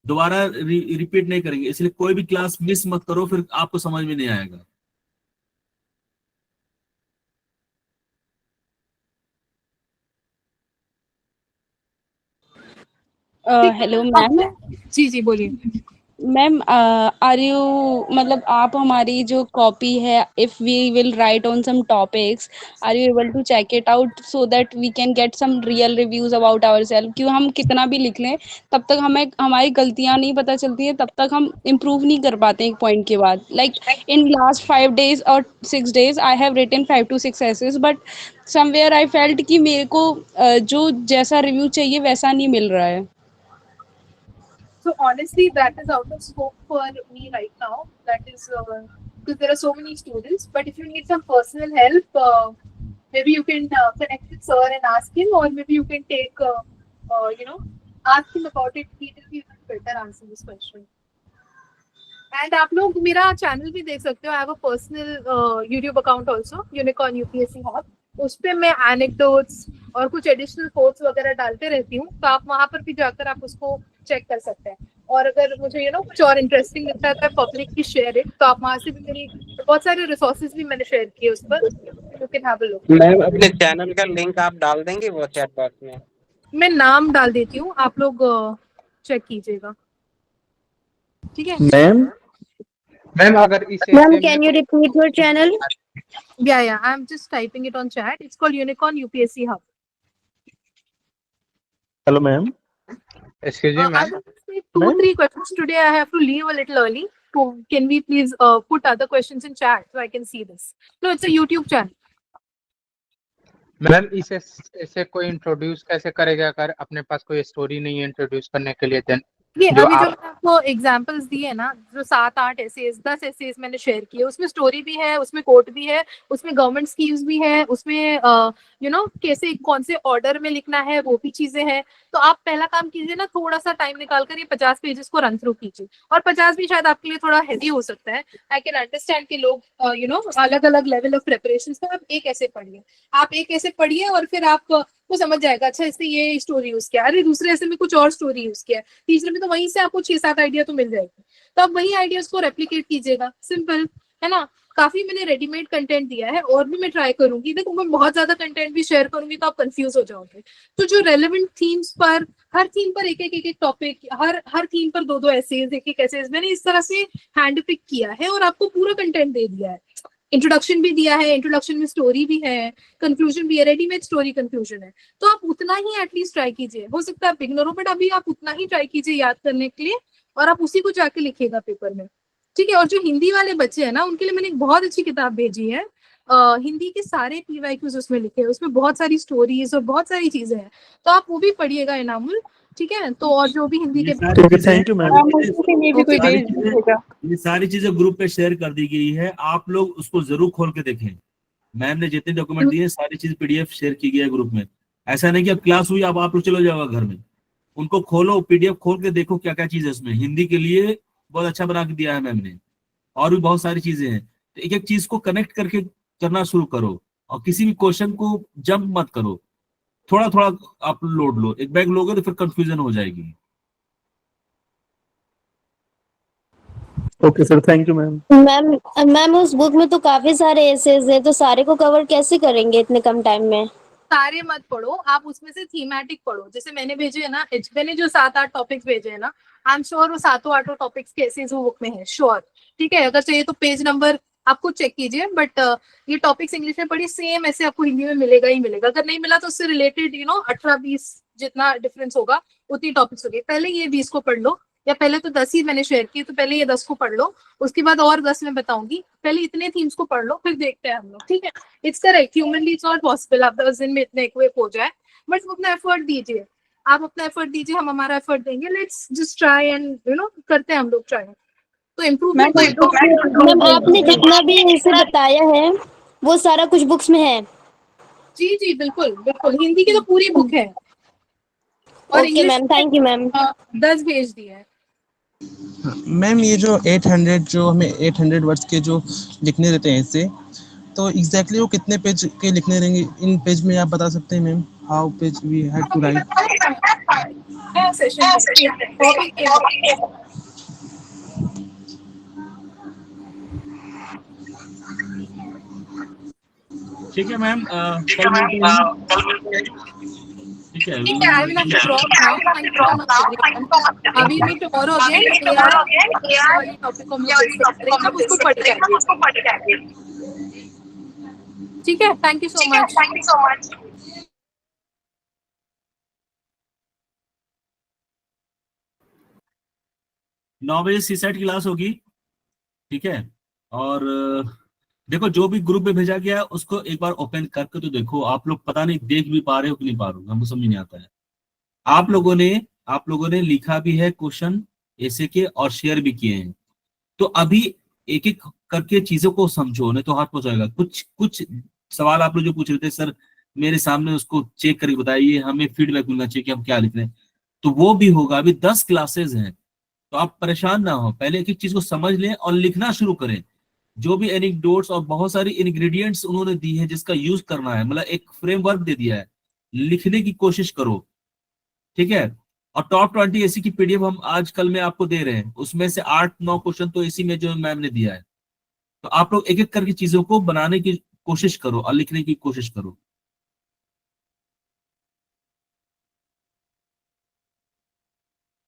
दोबारा रिपीट नहीं करेंगे, इसलिए कोई भी क्लास मिस मत करो, फिर आपको समझ में नहीं आएगा। Hello ma'am. जी जी बोलिए। मैम आर यू मतलब आप हमारी जो कॉपी है, if we will write on some topics, are you able to check it out so that we can get some real reviews about ourselves? क्यों हम कितना भी लिख लें तब तक हमें हमारी गलतियां नहीं पता चलती है, तब तक हम इम्प्रूव नहीं कर पाते एक पॉइंट के बाद। लाइक इन लास्ट 5 days और 6 days I have written 5 to 6 essays, but somewhere I felt कि मेरे को जो जैसा रिव्यू चाहिए वैसा नहीं मिल रहा है। So honestly, that is out of scope for me right now. That is because there are so many students. But if you need some personal help, maybe you can connect with sir and ask him, or maybe you can take, ask him about it. He will be better answer this question. And आप लोग मेरा channel भी देख सकते हो। I have a personal YouTube account also, Unicorn UPSC Hub. उस पे मैं एनेक्डोट्स और कुछ एडिशनल कोट्स वगैरह डालते रहती हूँ, तो आप वहाँ पर भी जाकर आप उसको चेक कर सकते हैं। और अगर मुझे कुछ और इंटरेस्टिंग लगता है तो पब्लिकली शेयर इट, तो आप वहाँ से भी मेरी बहुत सारे रिसोर्सेज भी मैंने शेयर किए उस पर, you can have a look. Ma'am अपने चैनल का लिंक आप डाल देंगे वो चैट बॉक्स में? मैं नाम डाल देती हूँ, आप लोग चेक कीजिएगा, ठीक है? मैम अगर इसे ma'am can you repeat your channel? Yeah, I'm just typing it on chat. It's called Unicorn UPSC Hub. Hello ma'am. Excuse me I ma'am, will take 2-3 questions today. I have to leave a little early. So can we please put other questions in chat so I can see this? No, it's a YouTube channel. Ma'am इसे कोई introduce कैसे करेगा अगर अपने पास कोई story नहीं है introduce करने के लिए? देन ये जो अभी जो आप मैंने आपको एग्जांपल्स दिए ना, जो 7-8 एसेज 10 एसेज मैंने शेयर किए, उसमें स्टोरी भी है, उसमें कोट भी है, उसमें गवर्नमेंट स्कीम्स भी है, उसमें कैसे कौन से ऑर्डर में लिखना है वो भी चीजें हैं। तो आप पहला काम कीजिए ना, थोड़ा सा टाइम निकाल कर ये 50 पेजेस को रन थ्रू कीजिए। और 50 भी शायद आपके लिए थोड़ा हैवी हो सकता है, आई कैन अंडरस्टैंड कि लोग अलग अलग लेवल ऑफ प्रिपरेशन। तो आप एक ऐसे पढ़िए और फिर आप वो समझ जाएगा, अच्छा इससे ये स्टोरी यूज किया, अरे दूसरे ऐसे में कुछ और स्टोरी यूज किया, तीसरे में तो वहीं से आपको 6-7 आइडिया तो मिल जाएगी। तो आप वही आइडियाज को रेप्लिकेट कीजिएगा, सिंपल है ना। काफी मैंने रेडीमेड कंटेंट दिया है और भी मैं ट्राई करूंगी। देखो मैं बहुत ज्यादा कंटेंट भी शेयर करूंगी तो आप कंफ्यूज हो जाओगे। तो जो रेलेवेंट थीम्स पर, हर थीम पर एक टॉपिक, हर थीम पर 2-2 एसेज, एक एसेज मैंने इस तरह से हैंड पिक किया है और आपको पूरा कंटेंट दे दिया है। इंट्रोडक्शन भी दिया है, इंट्रोडक्शन में स्टोरी भी है, कंक्लूजन भी है, रेडीमेड स्टोरी कंक्लूजन है। तो आप उतना ही एटलीस्ट ट्राई कीजिए। हो सकता है आप बिगिनर हो, बट अभी आप उतना ही ट्राई कीजिए याद करने के लिए, और आप उसी को जाके लिखिएगा पेपर में, ठीक है? और जो हिंदी वाले बच्चे हैं ना, उनके लिए मैंने एक बहुत अच्छी किताब भेजी है। हिंदी के सारे PYQs उसमें लिखे हैं, उसमें बहुत सारी स्टोरीज और बहुत सारी चीजें हैं, तो आप वो भी पढ़िएगा इनामुल, ठीक है? तो और जो भी हिंदी के थैंक यू मैम। ये सारी चीजें ग्रुप पे शेयर कर दी गई है, आप लोग उसको जरूर खोल के देखें। मैम ने जितने डॉक्यूमेंट दिए सारी चीज PDF शेयर की गई है ग्रुप में। ऐसा नहीं कि अब क्लास हुई अब आप लोग चलो जाओ घर में, उनको खोलो, PDF खोल के देखो क्या क्या चीज है उसमें। हिंदी के लिए बहुत अच्छा बना के दिया है मैम ने, और भी बहुत सारी चीजें हैं। तो एक एक चीज को कनेक्ट करके करना शुरू करो, और किसी भी क्वेश्चन को जंप मत करो, थोड़ा थोड़ा आप लोड लो। एक बैग लोगे तो फिर कंफ्यूजन हो जाएगी। Okay sir, thank you ma'am. Ma'am उस बुक में तो काफी सारे एसेज है, तो सारे को कवर कैसे करेंगे इतने कम टाइम में? सारे मत पढ़ो, आप उसमें से थीमेटिक पढ़ो। जैसे मैंने भेजे है ना, मैंने जो 7-8 टॉपिक्स भेजे हैं ना, आई एम श्योर वो 7-8 टॉपिक्स के एसेज वो बुक में है, श्योर, ठीक है? अगर चाहिए तो पेज नंबर आपको चेक कीजिए, बट ये टॉपिक्स इंग्लिश में पढ़िए, सेम ऐसे आपको हिंदी में मिलेगा ही मिलेगा। अगर नहीं मिला तो उससे रिलेटेड 18-20 जितना डिफरेंस होगा उतनी टॉपिक्स होगी। पहले ये 20 को पढ़ लो, या पहले तो 10 ही मैंने शेयर किए, तो पहले ये 10 को पढ़ लो, उसके बाद और 10 मैं बताऊंगी। पहले इतने थीम्स को पढ़ लो, फिर देखते हैं हम लोग, ठीक है? It's correct, humanly it's not possible आप 10 दिन में इतने इक्विप हो जाए, बट अपना एफर्ट दीजिए, आप अपना एफर्ट दीजिए, हम हमारा एफर्ट देंगे। लेट्स जस्ट ट्राई एंड करते हैं हम लोग ट्राई, तो इम्प्रूवमेंट। मैम आपने जितना भी इसे बताया है वो सारा कुछ बुक्स में है? जी जी बिल्कुल बिल्कुल, हिंदी की तो पूरी बुक है, और okay ma'am, thank you ma'am. 10 भेज दिए हैं। मैम ये जो 800 जो हमें 800 वर्ड्स के जो लिखने देते हैं इससे, तो एग्जैक्टली वो कितने पेज के लिखने रहेंगे इन पेज में, आप बता सकते हैं ma'am? how page we had to write. ठीक है मैम, कल मिलते हैं। ठीक है, ठीक है, I will have to drop now. Thank you so much everyone. We meet tomorrow again. वाली topic को हम लोग discuss करेंगे, अब उसको पढ़ जाएंगे। ठीक है, thank you so much. 9 बजे सीसेट की क्लास होगी। ठीक है, और देखो जो भी ग्रुप में भेजा गया है उसको एक बार ओपन करके तो देखो। आप लोग पता नहीं देख भी पा रहे हो कि नहीं पा रहे हो, हमको समझ नहीं आता है। आप लोगों ने लिखा भी है क्वेश्चन ऐसे के और शेयर भी किए हैं, तो अभी एक एक करके चीजों को समझो, नहीं तो हाथ हो जाएगा। कुछ सवाल आप लोग जो पूछ रहे थे सर मेरे सामने, उसको चेक करके बताइए, हमें फीडबैक मिलना चाहिए कि हम क्या लिख रहे हैं, तो वो भी होगा। अभी 10 क्लासेस हैं, तो आप परेशान ना हो, पहले एक एक चीज को समझ लें और लिखना शुरू करें। जो भी एनेक्डोट्स और बहुत सारी इंग्रेडिएंट्स उन्होंने दी है जिसका यूज करना है, मतलब एक फ्रेमवर्क दे दिया है, लिखने की कोशिश करो। ठीक है, और टॉप 20 एसी की पीडीएफ हम आज कल में आपको दे रहे हैं, उसमें से 8-9 क्वेश्चन तो इसी में जो मैम ने दिया है। तो आप लोग एक एक करके चीजों को बनाने की कोशिश करो और लिखने की कोशिश करो।